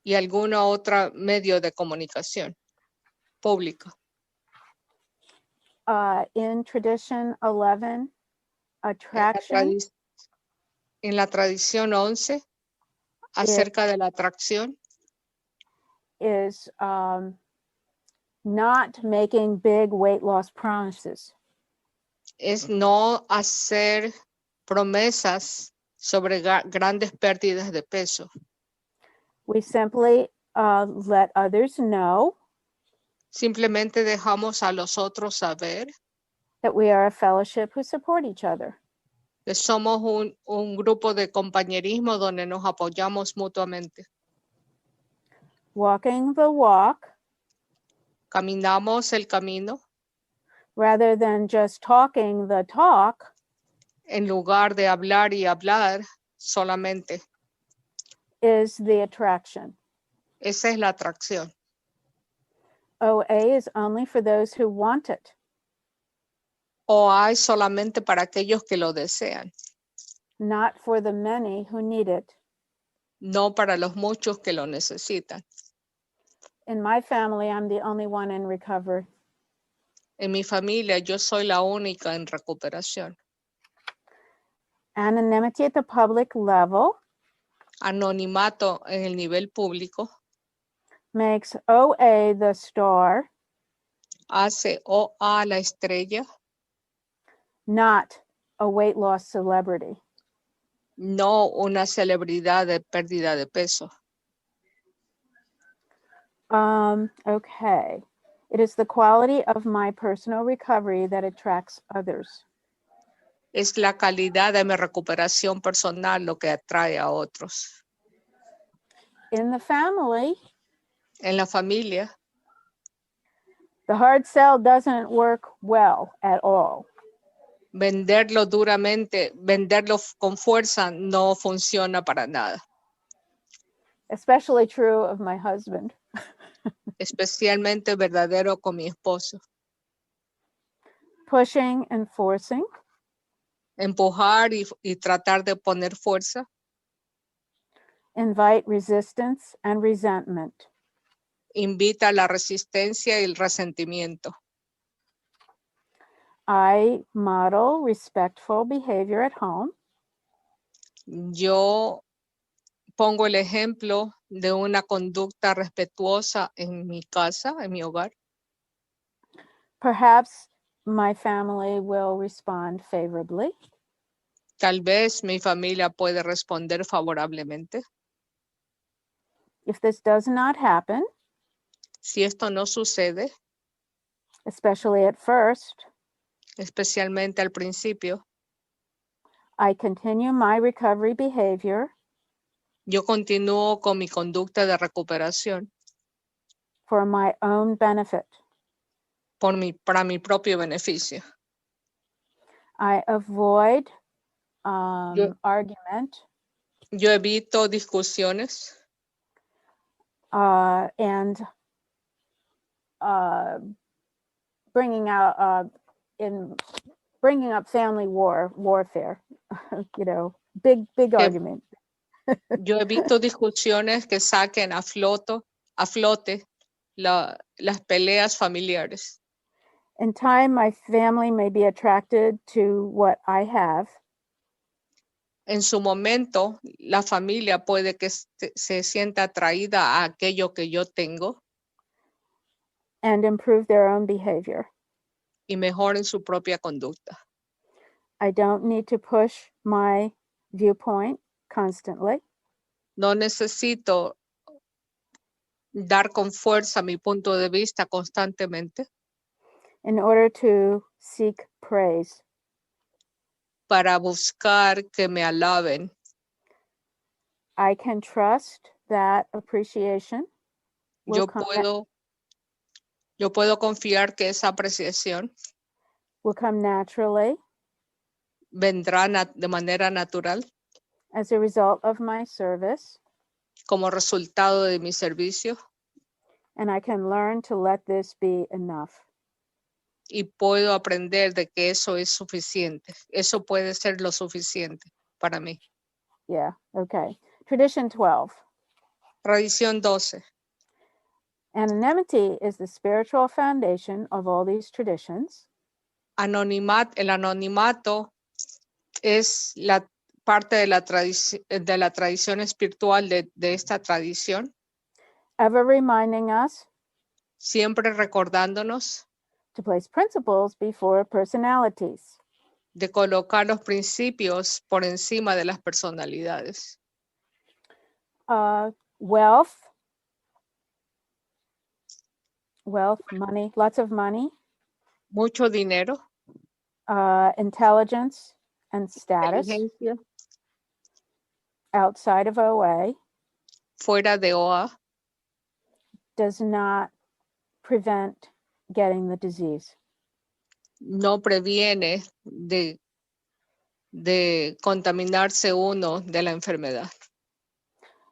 y alguna otra medio de comunicación pública. In tradition 11, attraction En la tradición 11, acerca de la atracción, is not making big weight loss promises. es no hacer promesas sobre grandes pérdidas de peso. We simply let others know Simplemente dejamos a los otros saber that we are a fellowship who support each other. que somos un grupo de compañerismo donde nos apoyamos mutuamente. Walking the walk Caminamos el camino rather than just talking the talk en lugar de hablar y hablar solamente. is the attraction. Esa es la atracción. OA is only for those who want it. O hay solamente para aquellos que lo desean, Not for the many who need it. no para los muchos que lo necesitan. In my family, I'm the only one in recovery. En mi familia, yo soy la única en recuperación. Anonymity at the public level Anonimato en el nivel público makes OA the star, hace OA la estrella, not a weight loss celebrity. no una celebridad de pérdida de peso. Okay. It is the quality of my personal recovery that attracts others. Es la calidad de mi recuperación personal lo que atrae a otros. In the family, En la familia, the hard sell doesn't work well at all. venderlo duramente, venderlo con fuerza no funciona para nada. Especially true of my husband. Especialmente verdadero con mi esposo. Pushing and forcing Empujar y tratar de poner fuerza invite resistance and resentment. invita a la resistencia y el resentimiento. I model respectful behavior at home. Yo pongo el ejemplo de una conducta respetuosa en mi casa, en mi hogar. Perhaps my family will respond favorably. Tal vez mi familia puede responder favorablemente. If this does not happen, Si esto no sucede, especially at first, especialmente al principio, I continue my recovery behavior yo continúo con mi conducta de recuperación for my own benefit. para mi propio beneficio. I avoid argument Yo evito discusiones and bringing up family warfare. You know, big argument. Yo evito discusiones que saquen a flote las peleas familiares. In time, my family may be attracted to what I have. En su momento, la familia puede que se sienta atraída a aquello que yo tengo And improve their own behavior. y mejoren su propia conducta. I don't need to push my viewpoint constantly. No necesito dar con fuerza mi punto de vista constantemente in order to seek praise. para buscar que me alaben. I can trust that appreciation will Yo come, puedo confiar que esa apreciación naturally vendrá de manera natural as a result of my service, como resultado de mi servicio, and I can learn to let this be enough. y puedo aprender de que eso es suficiente. Eso puede ser lo suficiente para mí. Yeah, okay. Tradition 12. Tradición 12. Anonymity is the spiritual foundation of all these traditions. El anonimato es la parte de la tradición espiritual de esta tradición, Ever reminding us siempre recordándonos to place principles before personalities. de colocar los principios por encima de las personalidades. Wealth, money, lots of money, Mucho dinero, intelligence and status inteligencia, outside of OA fuera de OA, does not prevent getting the disease. no previene de contaminarse uno de la enfermedad.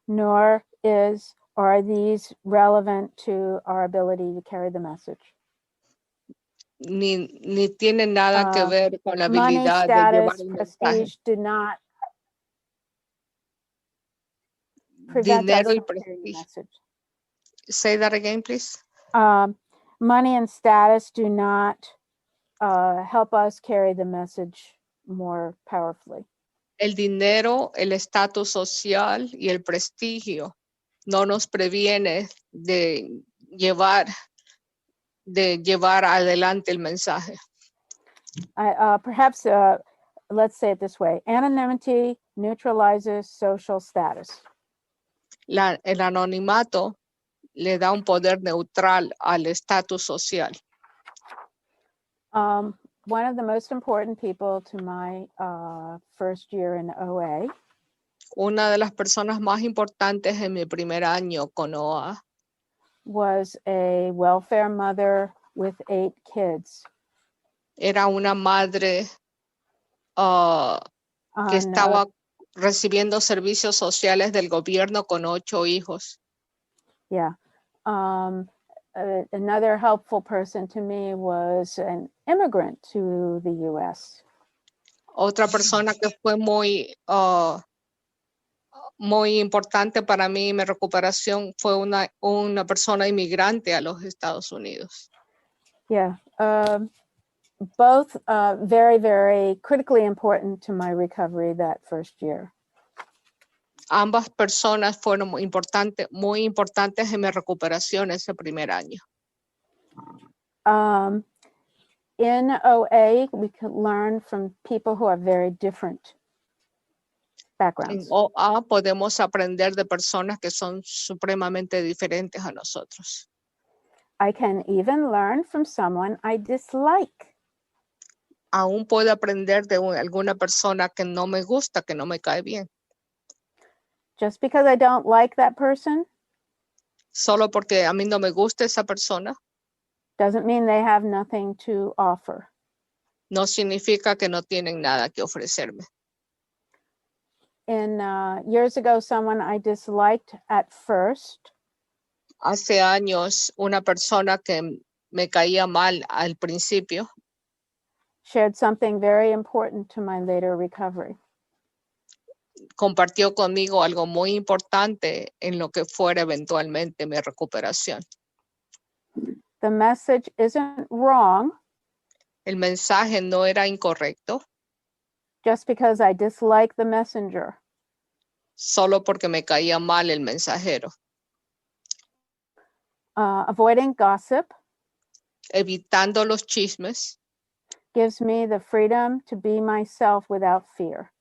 Nor are these relevant to our ability to carry the message. Ni tiene nada que ver con la Money, habilidad de llevar status, el mensaje. prestige do not prevent us Dinero y from carrying the prestigio. message. Say that again, please. Money and status do not help us carry the message more powerfully. El dinero, el estatus social y el prestigio no nos previene de llevar adelante el mensaje. Perhaps, let's say it this way. Anonymity neutralizes social status. El anonimato le da un poder neutral al estatus social. One of the most important people to my first year in OA Una de las personas más importantes en mi primer año con OA was a welfare mother with 8 kids. era una madre que estaba recibiendo servicios sociales del gobierno con 8 hijos. Yeah. Another helpful person to me was an immigrant to the U.S. Otra persona que fue muy importante para mí en mi recuperación fue una persona inmigrante a los Estados Unidos. Yeah. Both very, very critically important to my recovery that first year. Ambas personas fueron muy importantes en mi recuperación ese primer año. In OA, we can learn from people who have very different backgrounds. En OA podemos aprender de personas que son supremamente diferentes a nosotros. I can even learn from someone I dislike. Aún puedo aprender de alguna persona que no me gusta, que no me cae bien. Just because I don't like that person Solo porque a mí no me gusta esa persona, doesn't mean they have nothing to offer. no significa que no tienen nada que ofrecerme. Years ago, someone I disliked at first Hace años, una persona que me caía mal al principio shared something very important to my later recovery. compartió conmigo algo muy importante en lo que fuera eventualmente mi recuperación. The message isn't wrong El mensaje no era incorrecto, just because I dislike the messenger. solo porque me caía mal el mensajero. Avoiding gossip, Evitando los chismes, gives me the freedom to be myself without fear.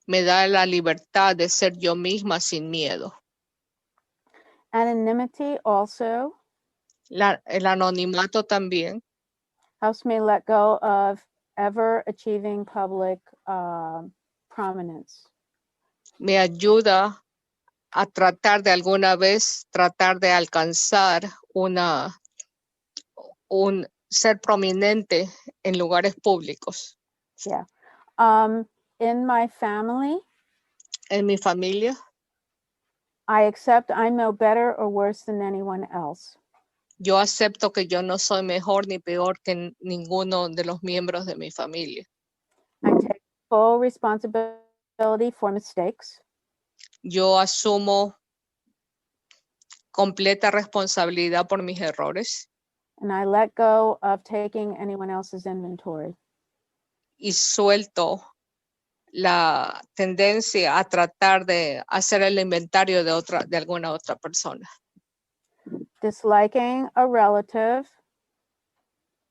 Me da la libertad de ser yo misma sin miedo. Anonymity also El anonimato también helps me let go of ever achieving public prominence. me ayuda a tratar de alguna vez, tratar de alcanzar un ser prominente en lugares públicos. Yeah. In my family, En mi familia, I accept I'm no better or worse than anyone else. yo acepto que yo no soy mejor ni peor que ninguno de los miembros de mi familia. I take full responsibility for mistakes. Yo asumo completa responsabilidad por mis errores And I let go of taking anyone else's inventory. y suelto la tendencia a tratar de hacer el inventario de alguna otra persona. Disliking a relative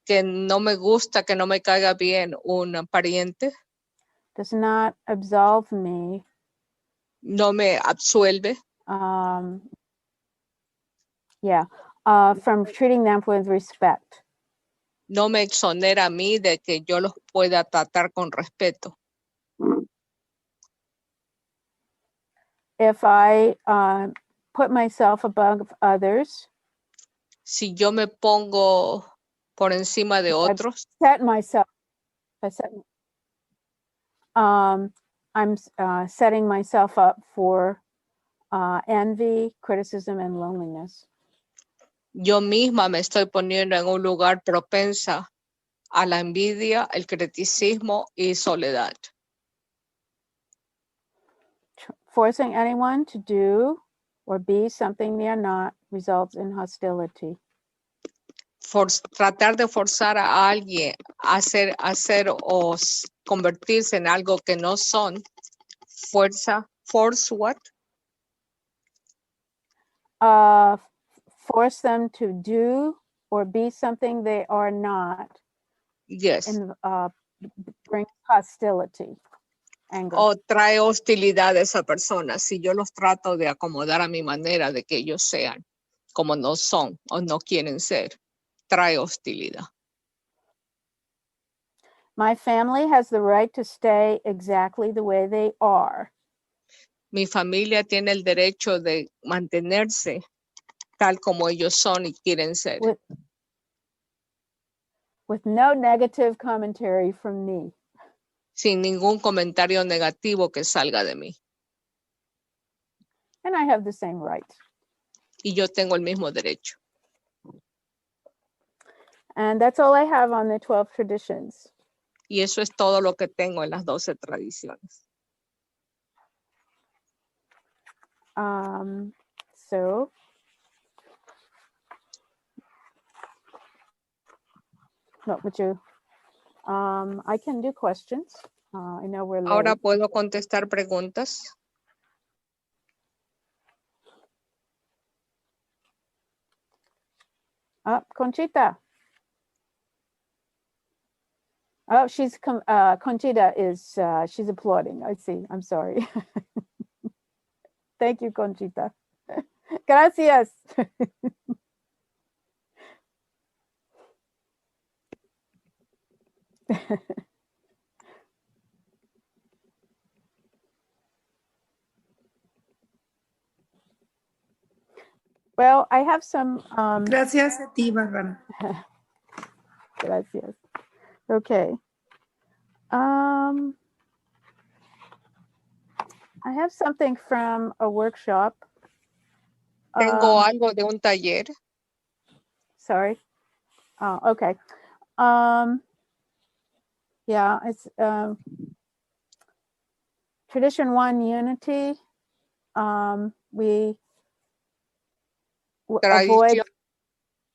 Que no me gusta, que no me caiga bien un pariente, does not absolve me no me absuelve from treating them with respect. no me exonera a mí de que yo los pueda tratar con respeto. If I put myself above others, Si yo me pongo por encima de otros, I'm setting myself up for envy, criticism, and loneliness. yo misma me estoy poniendo en un lugar propensa a la envidia, el criticismo y soledad. Forcing anyone to do or be something they are not results in hostility. Tratar de forzar a alguien a hacer o convertirse en algo que no son, force what? Force them to do or be something they are not. Yes. And bring hostility, anger. O trae hostilidad a esa persona si yo los trato de acomodar a mi manera de que ellos sean como no son o no quieren ser. Trae hostilidad. My family has the right to stay exactly the way they are. Mi familia tiene el derecho de mantenerse tal como ellos son y quieren ser. With no negative commentary from me. Sin ningún comentario negativo que salga de mí. And I have the same right. Y yo tengo el mismo derecho. And that's all I have on the 12 traditions. Y eso es todo lo que tengo en las 12 tradiciones. So what would you? I can do questions. I know we're late. Ahora puedo contestar preguntas. Conchita. Oh, she's Conchita is she's applauding. I see. I'm sorry. Thank you, Conchita. Gracias. Well, I have some. Gracias a ti, Bárbara. Gracias. Okay. I have something from a workshop. Tengo algo de un taller. Sorry. Oh, okay. Yeah, it's Tradition 1, Unity. We avoid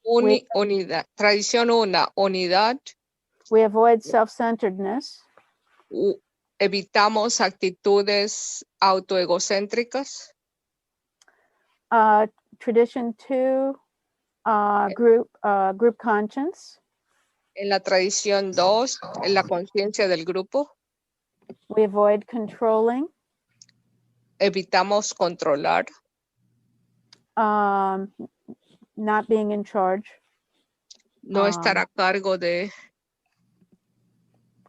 unidad. Tradición 1, unidad. We avoid self-centeredness. Evitamos actitudes autoegocéntricas. Tradition 2, group conscience. En la tradición 2, en la conciencia del grupo, We avoid controlling, evitamos controlar, not being in charge, no estar a cargo de,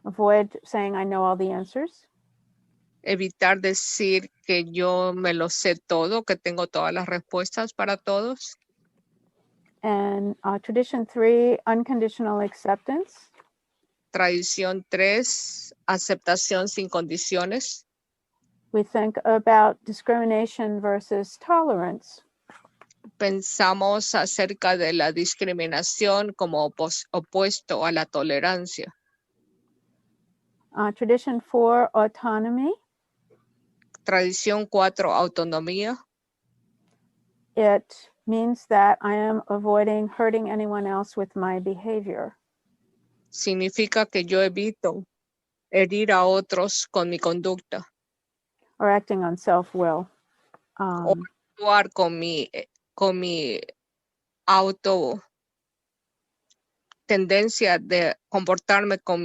avoid saying I know all the answers, evitar decir que yo me lo sé todo, que tengo todas las respuestas para todos. and tradition 3, unconditional acceptance. Tradición 3, aceptación sin condiciones. We think about discrimination versus tolerance. Pensamos acerca de la discriminación como opuesto a la tolerancia. Tradition 4, autonomy. Tradición 4, autonomía. It means that I am avoiding hurting anyone else with my behavior. Significa que yo evito herir a otros con mi conducta. Or acting on self-will. O actuar con mi auto tendencia de comportarme con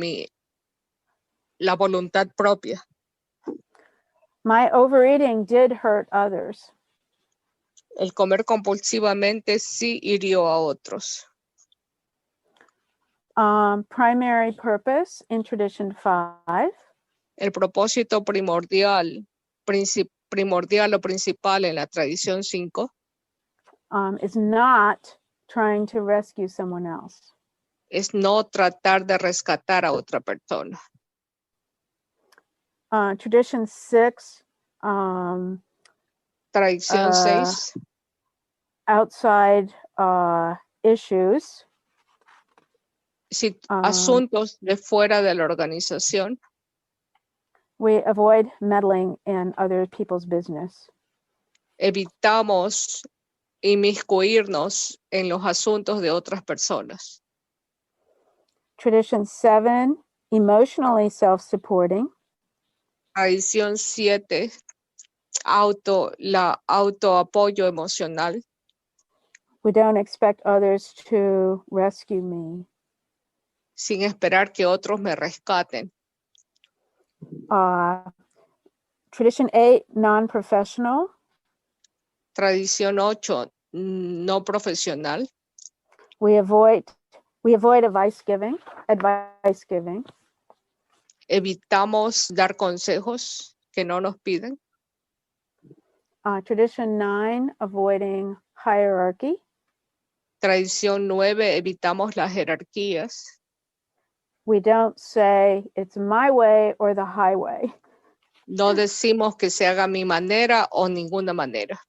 la voluntad propia. My overeating did hurt others. El comer compulsivamente sí hirió a otros. Primary purpose in tradition 5. El propósito primordial o principal en la tradición 5 is not trying to rescue someone else. es no tratar de rescatar a otra persona. Tradition 6, Tradición 6, outside issues. Asuntos de fuera de la organización. We avoid meddling in other people's business. Evitamos inmiscuirnos en los asuntos de otras personas. Tradition 7, emotionally self-supporting. Tradición 7, autoapoyo emocional. We don't expect others to rescue me. Sin esperar que otros me rescaten. Tradition 8, non-professional. Tradición 8, no profesional. We avoid advice giving. Evitamos dar consejos que no nos piden. Tradition 9, avoiding hierarchy. Tradición 9, evitamos las jerarquías. We don't say it's my way or the highway. No decimos que se haga a mi manera o ninguna manera.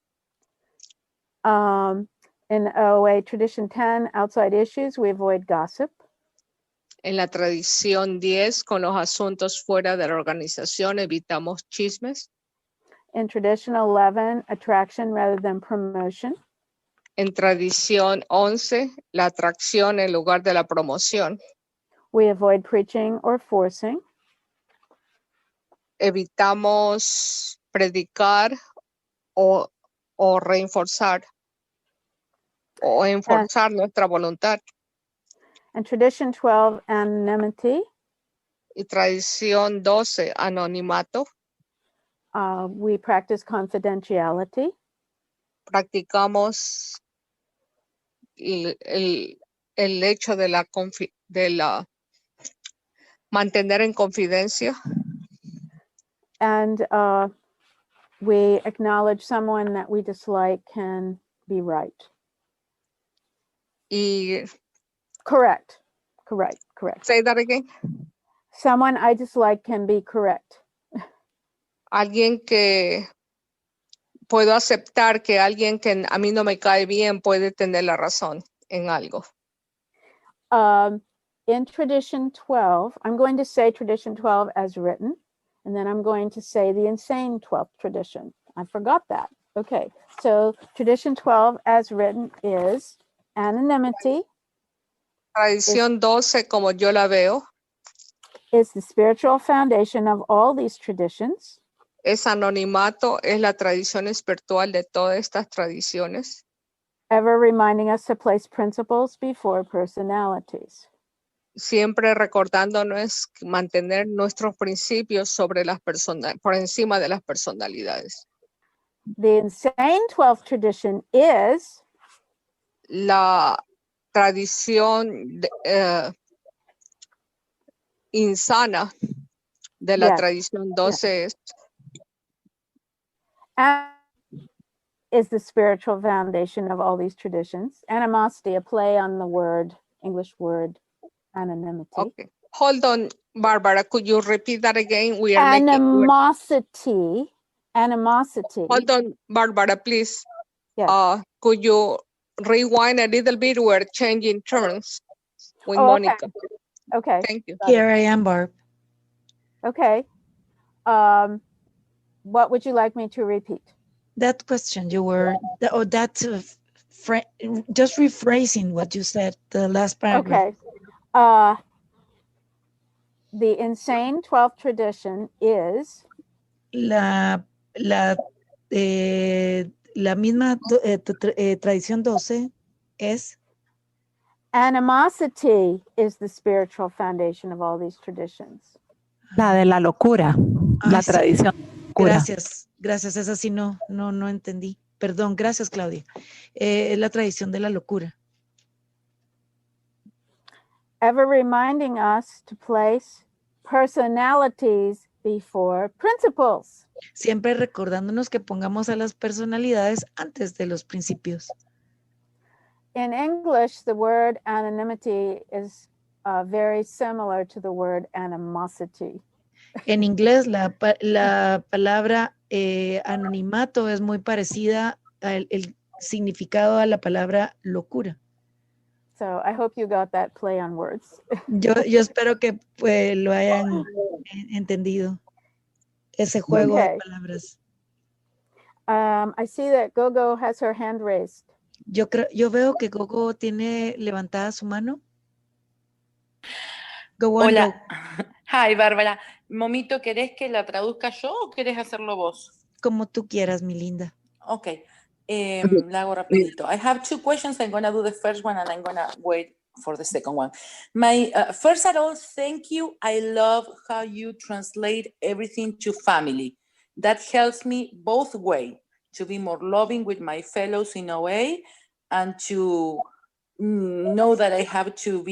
In OA tradition 10, outside issues, we avoid gossip. En la tradición 10, con los asuntos fuera de la organización, evitamos chismes. In tradition 11, attraction rather than promotion. En tradición 11, la atracción en lugar de la promoción. We avoid preaching or forcing. Evitamos predicar o reforzar o enforzar nuestra voluntad. And tradition 12, anonymity. Y tradición 12, anonimato. We practice confidentiality. Practicamos el hecho de la mantener en confidencia. And we acknowledge someone that we dislike can be right. Y Correct. say that again. Someone I dislike can be correct. Alguien que puedo aceptar que alguien que a mí no me cae bien puede tener la razón en algo. In tradition 12, I'm going to say tradition 12 as written, and then I'm going to say the insane 12th tradition. I forgot that. Okay, so tradition 12 as written is anonymity. Tradición 12, como yo la veo, is the spiritual foundation of all these traditions. Es anonimato, es la tradición espiritual de todas estas tradiciones. Ever reminding us to place principles before personalities. siempre recordándonos mantener nuestros principios sobre las personas, por encima de las personalidades. The insane 12th tradition is La tradición insana de la Yes. tradición 12 es is the spiritual foundation of all these traditions. Animosity, a play on the word, English word, anonymity. okay. Hold on, Barbara, could you repeat that again? We are Animosity. Hold on, Barbara, please. Yes. Could you rewind a little bit? We're changing turns with Oh, okay. Monica. Okay. Thank you. Here I am, Barb. Okay. What would you like me to repeat? That question you were, just rephrasing what you said, the last paragraph. Okay. The insane 12th tradition is La misma tradición 12 es animosity is the spiritual foundation of all these traditions. La de la locura, la sí. tradición. Gracias, esa sí no entendí. Perdón, gracias, Claudia. Es la tradición de la locura. Ever reminding us to place personalities before principles. Siempre recordándonos que pongamos a las personalidades antes de los principios. In English, the word anonymity is very similar to the word animosity. En inglés, la palabra anonimato es muy parecida al el significado a la palabra locura. So I hope you got that play on words. Yo espero que lo hayan entendido, ese juego de palabras. I see that Gogo has her hand raised. Yo veo que Gogo tiene levantada su mano. Hola. Hi, Bárbara. Momito, ¿querés que la traduzca yo o querés hacerlo vos? Como tú quieras, mi linda. Ok. La hago rapidito. I have two questions. I'm going to do the first one and I'm going to wait for the second one. My first of all, thank you. I love how you translate everything to family. That helps me both ways, to be more loving with my fellows in OA and to know that I have to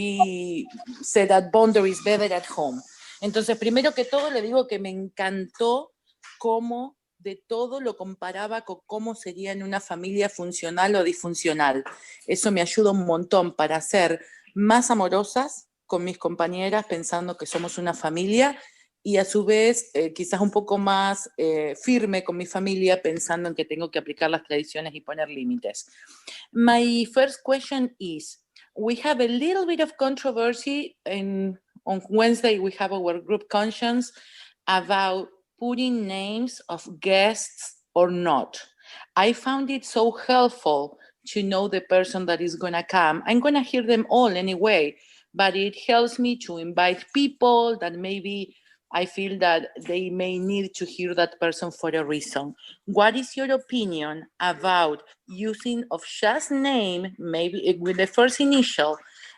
set that boundaries better at home. Entonces, primero que todo, le digo que me encantó cómo de todo lo comparaba con cómo sería en una familia funcional o disfuncional. Eso me ayuda un montón para ser más amorosas con mis compañeras, pensando que somos una familia, y a su vez quizás un poco más firme con mi familia, pensando en que tengo que aplicar las tradiciones y poner límites. My first question is, we have a little bit of controversy on Wednesday. We have our group conscience about putting names of guests or not. I found it so helpful to know the person that is going to come. I'm going to hear them all anyway, but it helps me to invite people that maybe I feel that they may need to hear that person for a reason. What is your opinion about using of just name, maybe with the first initial,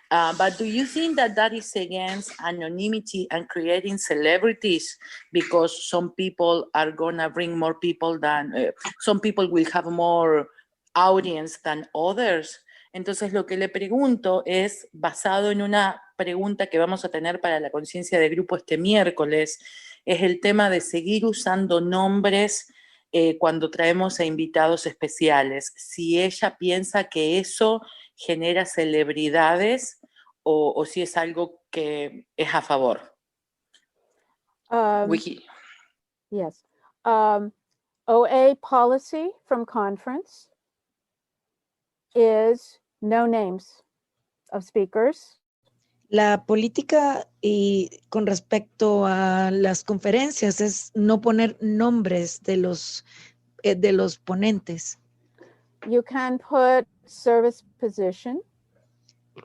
but do you think that that is against anonymity and creating celebrities? Because some people are gonna bring more people than, some people will have more audience than others. Entonces lo que le pregunto es, basado en una pregunta que vamos a tener para la conciencia de grupo este miércoles, es el tema de seguir usando nombres cuando traemos a invitados especiales. Si ella piensa que eso genera celebridades o si es algo que es a favor. Yes. OA policy from conference is no names of speakers. La política con respecto a las conferencias es no poner nombres de los ponentes. You can put service position.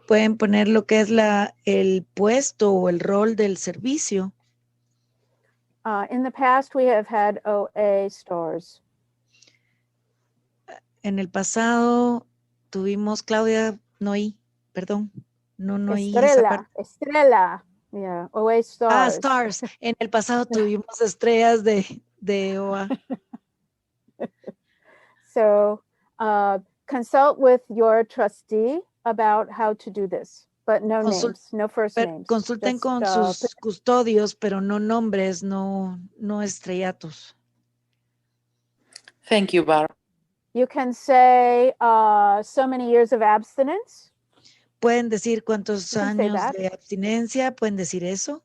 Pueden poner lo que es el puesto o el rol del servicio. In the past, we have had OA stars. En el pasado tuvimos, Claudia, no oí, perdón. No oí esa parte. Estrella. Yeah, OA stars. Stars. En el pasado tuvimos estrellas de OA. So consult with your trustee about how to do this, but no names, no first names. Consulten con sus custodios, pero no nombres, no estrellatos. Thank you, Barb. You can say so many years of abstinence. Pueden decir cuántos años de abstinencia, pueden decir eso.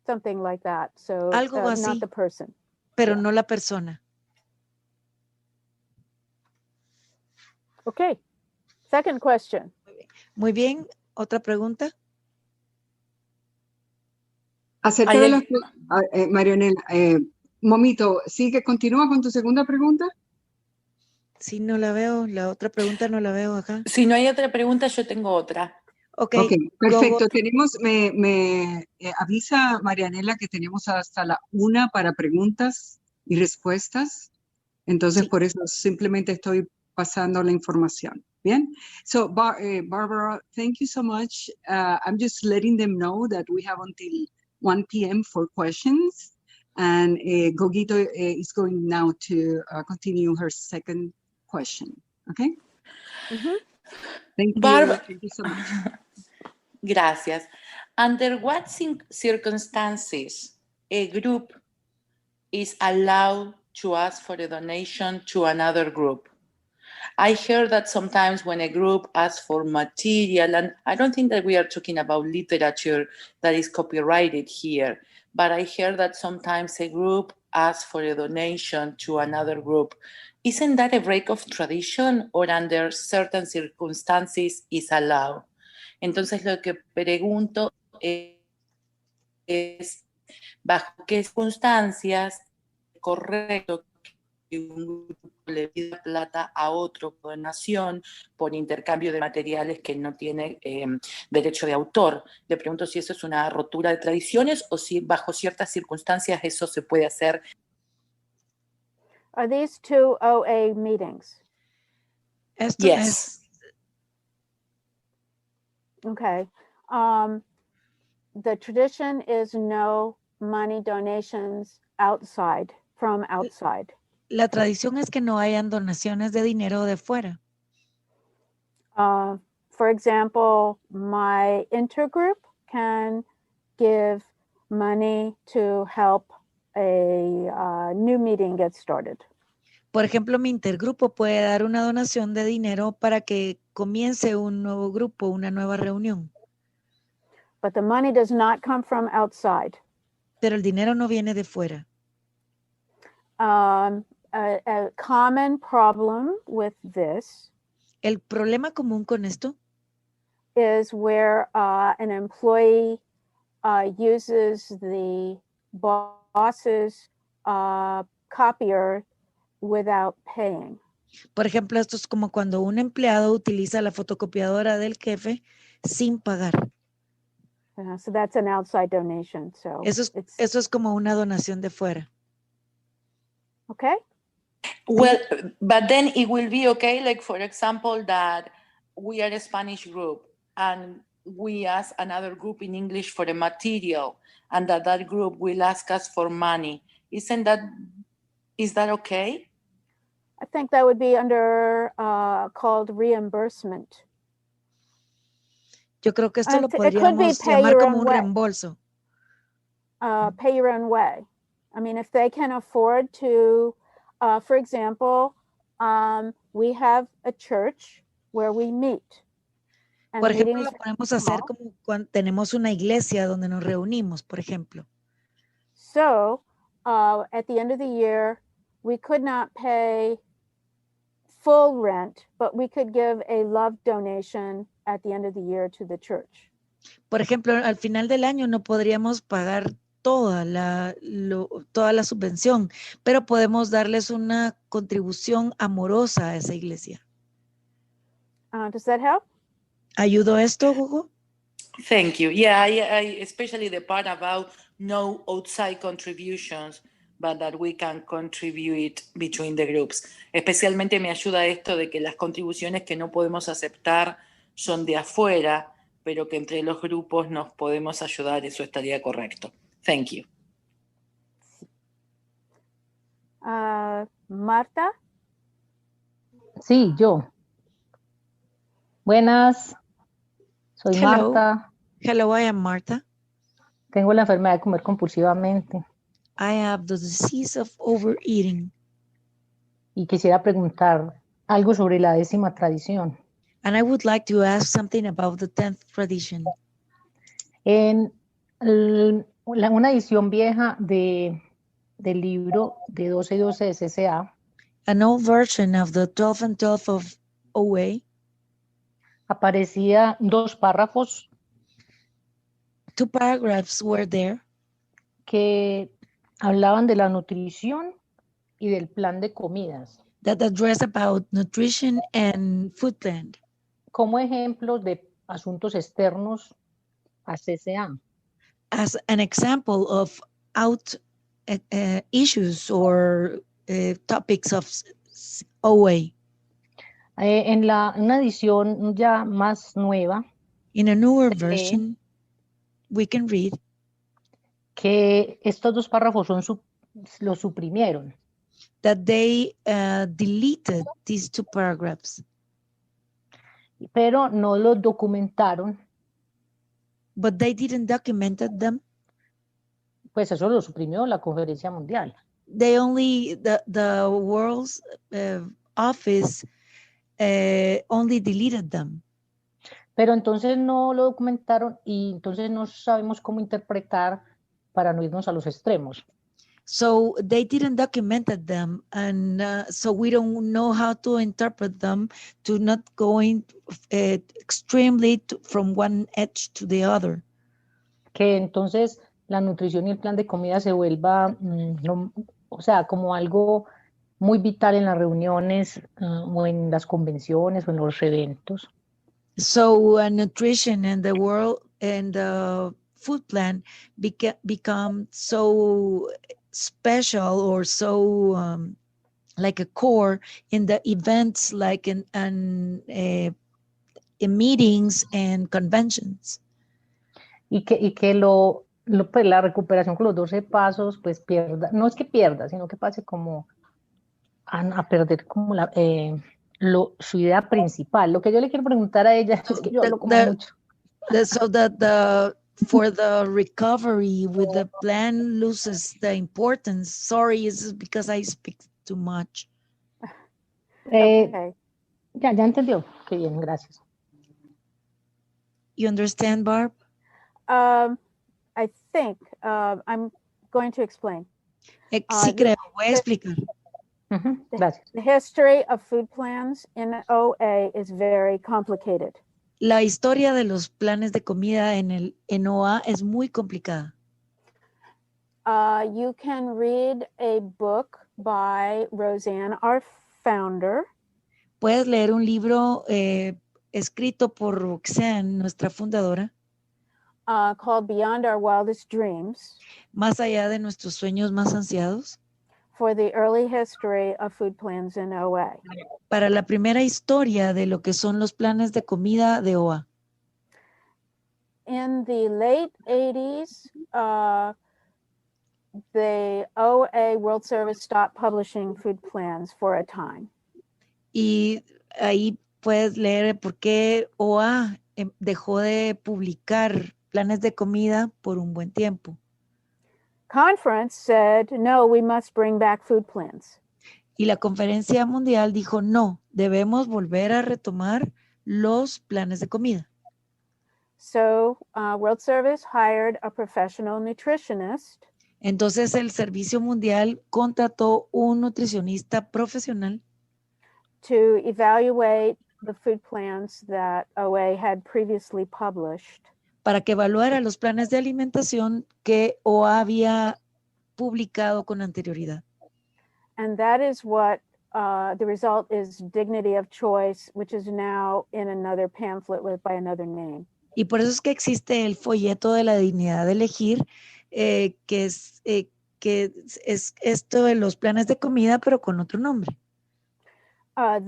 Something like that. So Algo así, not the person. Pero no la persona. Okay. Second question. Muy bien. ¿Otra pregunta? Acerca de las... Marianela, Momito, continúa con tu segunda pregunta. Sí, no la veo. La otra pregunta no la veo acá. Si no hay otra pregunta, yo tengo otra. Ok, perfecto. Tenemos, me avisa Marianela que tenemos hasta la 1 para preguntas y respuestas. Entonces, por eso simplemente estoy pasando la información. Bien. So, Barbara, thank you so much. I'm just letting them know that we have until 1 p.m. for questions. And Gogito is going now to continue her second question. Okay? Mm-hmm. Thank you. Barb, Thank you so much. Gracias. Under what circumstances a group is allowed to ask for a donation to another group? I heard that sometimes when a group asks for material, and I don't think that we are talking about literature that is copyrighted here, but I heard that sometimes a group asks for a donation to another group. Isn't that a break of tradition, or under certain circumstances is allowed? Entonces lo que pregunto es bajo qué circunstancias es correcto que un grupo le pida plata a otro donación por intercambio de materiales que no tiene derecho de autor. Le pregunto si eso es una rotura de tradiciones o si bajo ciertas circunstancias eso se puede hacer. Are these two OA meetings? Esto yes. Okay. The tradition is no money donations outside, from outside. La tradición es que no hayan donaciones de dinero de fuera. For example, my intergroup can give money to help a new meeting get started. Por ejemplo, mi intergrupo puede dar una donación de dinero para que comience un nuevo grupo, una nueva reunión. But the money does not come from outside. Pero el dinero no viene de fuera. A common problem with this El problema común con esto is where an employee uses the boss's copier without paying. Por ejemplo, esto es como cuando un empleado utiliza la fotocopiadora del jefe sin pagar. So that's an outside donation. So eso es como una donación de fuera. Okay. Well, but then it will be okay, like for example, that we are a Spanish group and we ask another group in English for a material and that group will ask us for money. Is that okay? I think that would be under called reimbursement. Yo creo que esto lo podríamos llamar como un reembolso. Pay your own way. I mean, if they can afford to, for example, we have a church where we meet. Por ejemplo, lo podemos hacer como cuando tenemos una iglesia donde nos reunimos, por ejemplo. So, at the end of the year, we could not pay full rent, but we could give a love donation at the end of the year to the church. Por ejemplo, al final del año no podríamos pagar toda la subvención, pero podemos darles una contribución amorosa a esa iglesia. Does that help? ¿Ayudó esto, Hugo? Thank you. Yeah, I especially the part about no outside contributions, but that we can contribute between the groups. Especialmente me ayuda esto de que las contribuciones que no podemos aceptar son de afuera, pero que entre los grupos nos podemos ayudar, eso estaría correcto. Thank you. Marta. Sí, yo. Buenas, soy Hello. Marta. Hello, I am Marta. Tengo la enfermedad de comer compulsivamente I have the disease of overeating. y quisiera preguntar algo sobre la 10ª tradición. And I would like to ask something about the 10th tradition. En una edición vieja del libro de 12 y 12 de CCA, An old version of the 12 and 12 of OA, aparecía 2 párrafos 2 paragraphs were there que hablaban de la nutrición y del plan de comidas, that address about nutrition and food plan como ejemplos de asuntos externos a CCA. as an example of out issues or topics of OA. En una edición ya más nueva, In a newer se lee version, we can read que estos 2 párrafos los suprimieron. that they deleted these 2 paragraphs, Pero no los documentaron, but they didn't document them. pues eso lo suprimió la Conferencia Mundial. They only, the World's Office only deleted them. Pero entonces no lo documentaron y entonces no sabemos cómo interpretar para no irnos a los extremos. So they didn't document them, and so we don't know how to interpret them to not going extremely from one edge to the other. Que entonces la nutrición y el plan de comida se vuelva, o sea, como algo muy vital en las reuniones o en las convenciones o en los eventos. So nutrition and the world and the food plan become so special or so like a core in the events, like in meetings and conventions. Y que pues, la recuperación con los 12 pasos, pues pierda, no es que pierda, sino que pase como a perder como su idea principal. Lo que yo le quiero preguntar a ella es que yo hablo como mucho. So that for the recovery with the plan loses the importance. Sorry, it's because I speak too much. Okay. Ya entendió. Qué bien, gracias. You understand, Barb? I think I'm going to explain. Sí, creo. Voy a explicar. Gracias. The history of food plans in OA is very complicated. La historia de los planes de comida en OA es muy complicada. You can read a book by Roseanne, our founder. Puedes leer un libro escrito por Roxanne, nuestra fundadora, called Beyond Our Wildest Dreams, Más allá de nuestros sueños más ansiados, for the early history of food plans in OA. para la primera historia de lo que son los planes de comida de OA. In the late 80s, the OA World Service stopped publishing food plans for a time. Y ahí puedes leer por qué OA dejó de publicar planes de comida por un buen tiempo. Conference said, no, we must bring back food plans. Y la conferencia mundial dijo, no, debemos volver a retomar los planes de comida. So World Service hired a professional nutritionist. Entonces el Servicio Mundial contrató un nutricionista profesional to evaluate the food plans that OA had previously published. Para que evaluara los planes de alimentación que OA había publicado con anterioridad. And that is what the result is Dignity of Choice, which is now in another pamphlet by another name. Y por eso es que existe el folleto de la dignidad de elegir, que que es esto de los planes de comida, pero con otro nombre.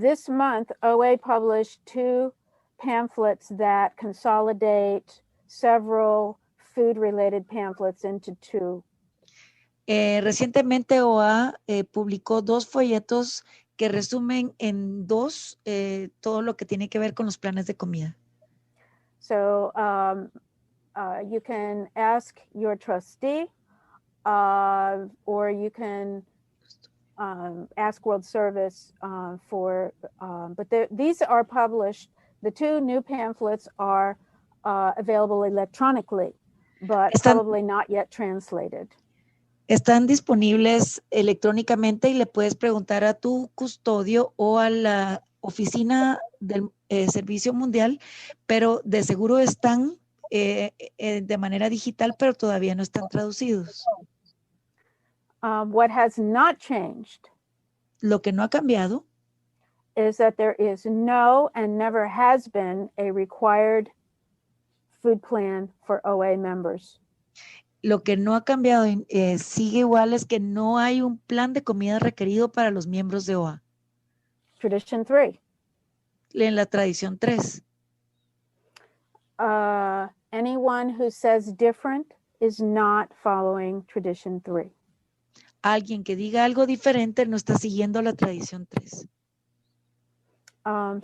This month, OA published 2 pamphlets that consolidate several food-related pamphlets into 2. Recientemente OA publicó 2 folletos que resumen en 2 todo lo que tiene que ver con los planes de comida. So you can ask your trustee, or you can ask World Service but these are published. The 2 new pamphlets are available electronically, but probably not yet translated. Están disponibles electrónicamente y le puedes preguntar a tu custodio o a la oficina del Servicio Mundial, pero de seguro están de manera digital, pero todavía no están traducidos. What has not changed Lo que no ha cambiado is that there is no and never has been a required food plan for OA members. Lo que no ha cambiado, sigue igual, es que no hay un plan de comida requerido para los miembros de OA. Tradition 3. En la tradición 3. Anyone who says different is not following tradition 3. Alguien que diga algo diferente no está siguiendo la tradición 3.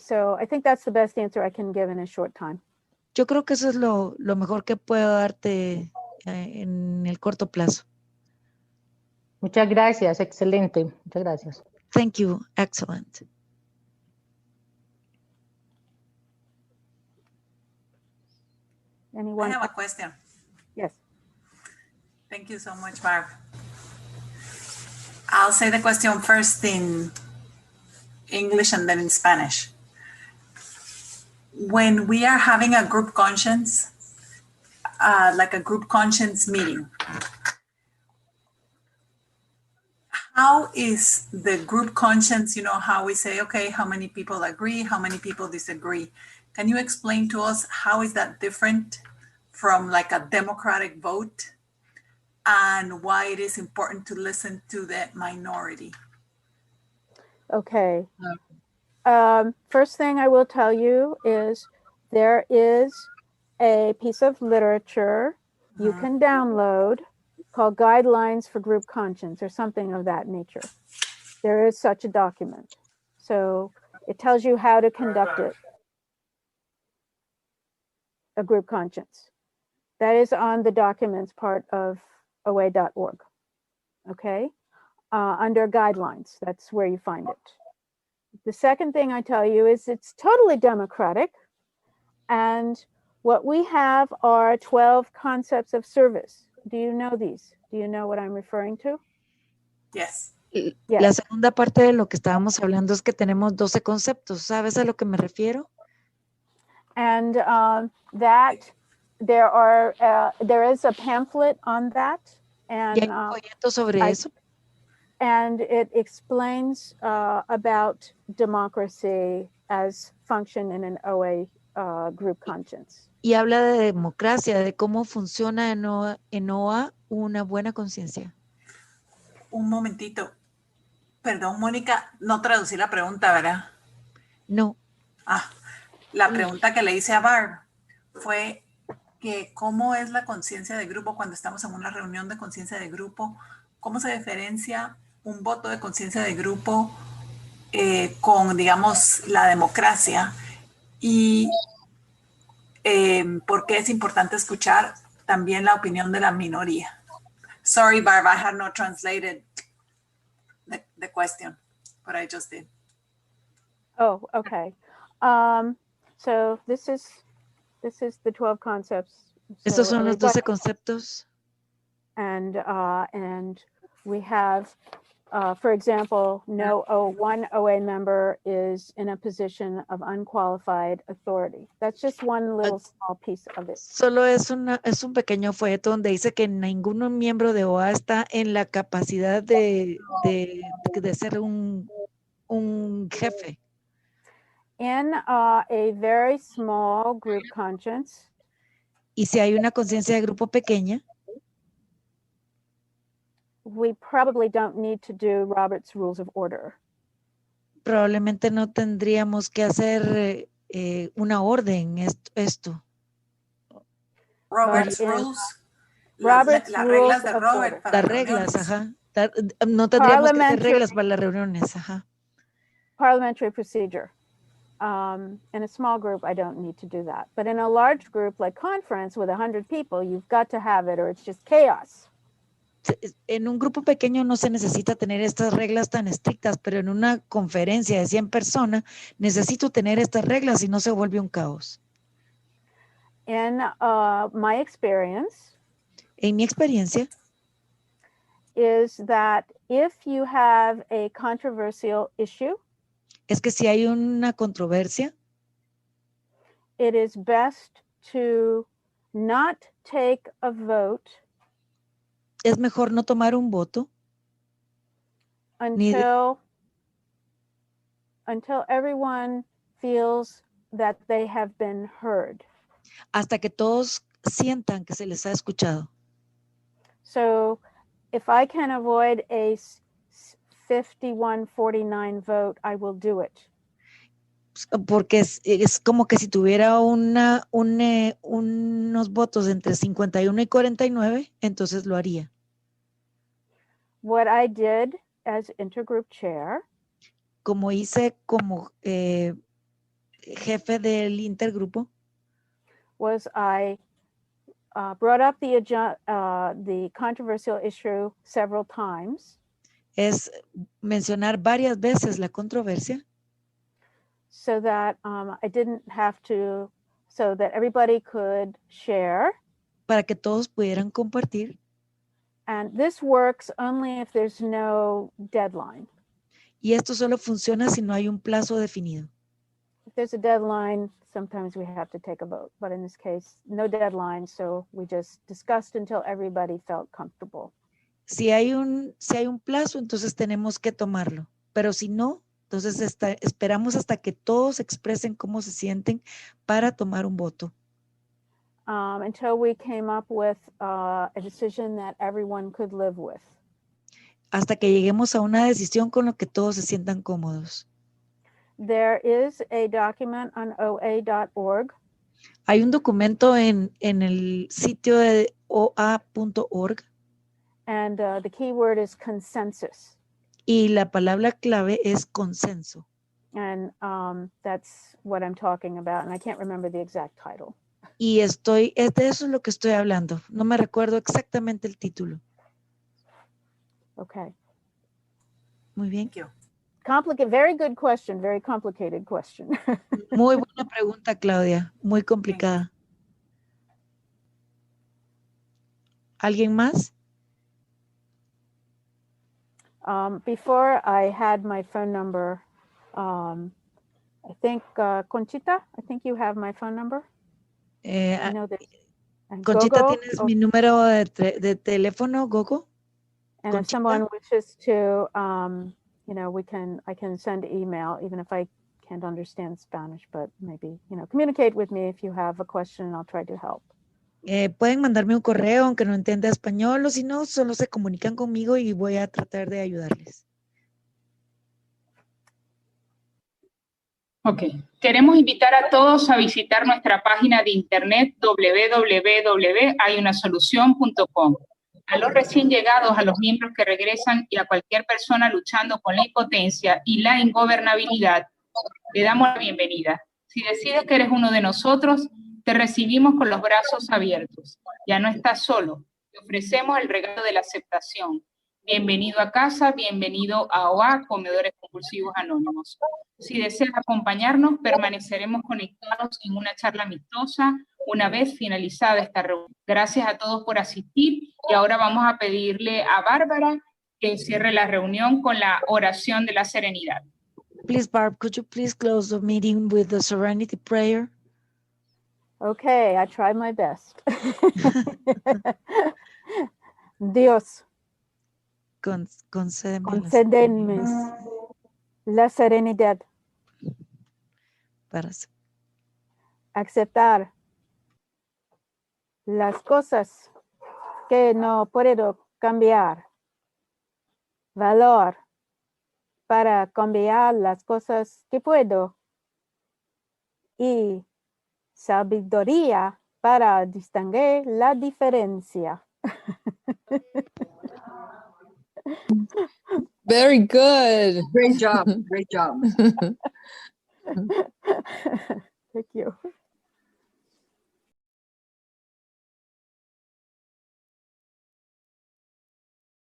So I think that's the best answer I can give in a short time. Yo creo que eso es lo mejor que puedo darte en el corto plazo. Muchas gracias, excelente. Muchas gracias. Thank you, excellent. Anyone? I have a question. Yes. Thank you so much, Barb. I'll say the question first in English and then in Spanish. When we are having a group conscience, like a group conscience meeting, how is the group conscience, you know, how we say, okay, how many people agree, how many people disagree? Can you explain to us how is that different from like a democratic vote and why it is important to listen to the minority? Okay. First thing I will tell you is there is a piece of literature you can download called Guidelines for Group Conscience or something of that nature. There is such a document. So it tells you how to conduct it, a group conscience. That is on the documents part of OA.org. Okay? Under guidelines, that's where you find it. The second thing I tell you is it's totally democratic. And what we have are 12 concepts of service. Do you know these? Do you know what I'm referring to? Yes. La segunda parte de lo que estábamos hablando es que tenemos 12 conceptos. ¿Sabes a lo que me refiero? And that there is a pamphlet on that. And, ¿Y hay un folleto sobre eso? And it explains about democracy as function in an OA group conscience. Y habla de democracia, de cómo funciona en OA una buena conciencia. Un momentito. Perdón, Mónica, no traducí la pregunta, ¿verdad? No. La pregunta que le hice a Barb fue que cómo es la conciencia de grupo cuando estamos en una reunión de conciencia de grupo, cómo se diferencia un voto de conciencia de grupo con, digamos, la democracia y por qué es importante escuchar también la opinión de la minoría. Sorry, Barb, I had not translated the question, but I just did. Oh, okay. So this is the 12 concepts. Estos son los 12 conceptos. And we have, for example, one OA member is in a position of unqualified authority. That's just one little small piece of it. Solo es un pequeño folleto donde dice que ningún miembro de OA está en la capacidad de ser un jefe. In a very small group conscience. Y si hay una conciencia de grupo pequeña. we probably don't need to do Robert's Rules of Order. Probablemente no tendríamos que hacer una orden esto. Robert's But in rules. Robert's Las Rules reglas de of Robert Order. para Las reglas, reuniones. ajá. No tendríamos que hacer Parliamentary- reglas para las reuniones, ajá. Parliamentary procedure. In a small group, I don't need to do that. But in a large group like conference with 100 people, you've got to have it or it's just chaos. En un grupo pequeño no se necesita tener estas reglas tan estrictas, pero en una conferencia de 100 personas necesito tener estas reglas y no se vuelve un caos. In my experience, En mi experiencia, is that if you have a controversial issue, es que si hay una controversia, it is best to not take a vote es mejor no tomar un voto until everyone feels that they have been heard. hasta que todos sientan que se les ha escuchado. So if I can avoid a 51-49 vote, I will do it. Porque es como que si tuviera unos votos entre 51 y 49, entonces lo haría. What I did as intergroup chair Como hice como jefe del intergrupo, was I brought up the controversial issue several times es mencionar varias veces la controversia so that I didn't have to, so that everybody could share. para que todos pudieran compartir. And this works only if there's no deadline. Y esto solo funciona si no hay un plazo definido. If there's a deadline, sometimes we have to take a vote. But in this case, no deadline, so we just discussed until everybody felt comfortable. Si hay un plazo, entonces tenemos que tomarlo. Pero si no, entonces esperamos hasta que todos expresen cómo se sienten para tomar un voto. Until we came up with a decision that everyone could live with. Hasta que lleguemos a una decisión con la que todos se sientan cómodos. There is a document on oa.org. Hay un documento en el sitio de oa.org. And the key word is consensus. Y la palabra clave es consenso. And that's what I'm talking about. And I can't remember the exact title. Y de eso es lo que estoy hablando. No me recuerdo exactamente el título. Okay. Muy bien. Thank you. Very good question. Very complicated question. Muy buena pregunta, Claudia. Muy complicada. ¿Alguien más? Before I had my phone number, I think Conchita, I think you have my phone number. I know that. And Conchita, Gogo, ¿tienes mi número de teléfono, Gogo? and if Conchita? someone wishes to, I can send email, even if I can't understand Spanish, but maybe, communicate with me if you have a question and I'll try to help. Pueden mandarme un correo aunque no entienda español o si no, solo se comunican conmigo y voy a tratar de ayudarles. Ok, queremos invitar a todos a visitar nuestra página de internet www.hayunasolucion.com. A los recién llegados, a los miembros que regresan y a cualquier persona luchando con la impotencia y la ingobernabilidad, le damos la bienvenida. Si decides que eres uno de nosotros, te recibimos con los brazos abiertos. Ya no estás solo. Te ofrecemos el regalo de la aceptación. Bienvenido a casa, bienvenido a OA, Comedores Compulsivos Anónimos. Si deseas acompañarnos, permaneceremos conectados en una charla amistosa una vez finalizada esta reunión. Gracias a todos por asistir y ahora vamos a pedirle a Bárbara que cierre la reunión con la oración de la serenidad. Please, Barb, could you please close the meeting with the serenity prayer? Okay, I tried my best. Dios, concédenme la serenidad. Para aceptar las cosas que no puedo cambiar valor para cambiar las cosas que puedo y sabiduría para distinguir la diferencia. Very good. Great job. Great job.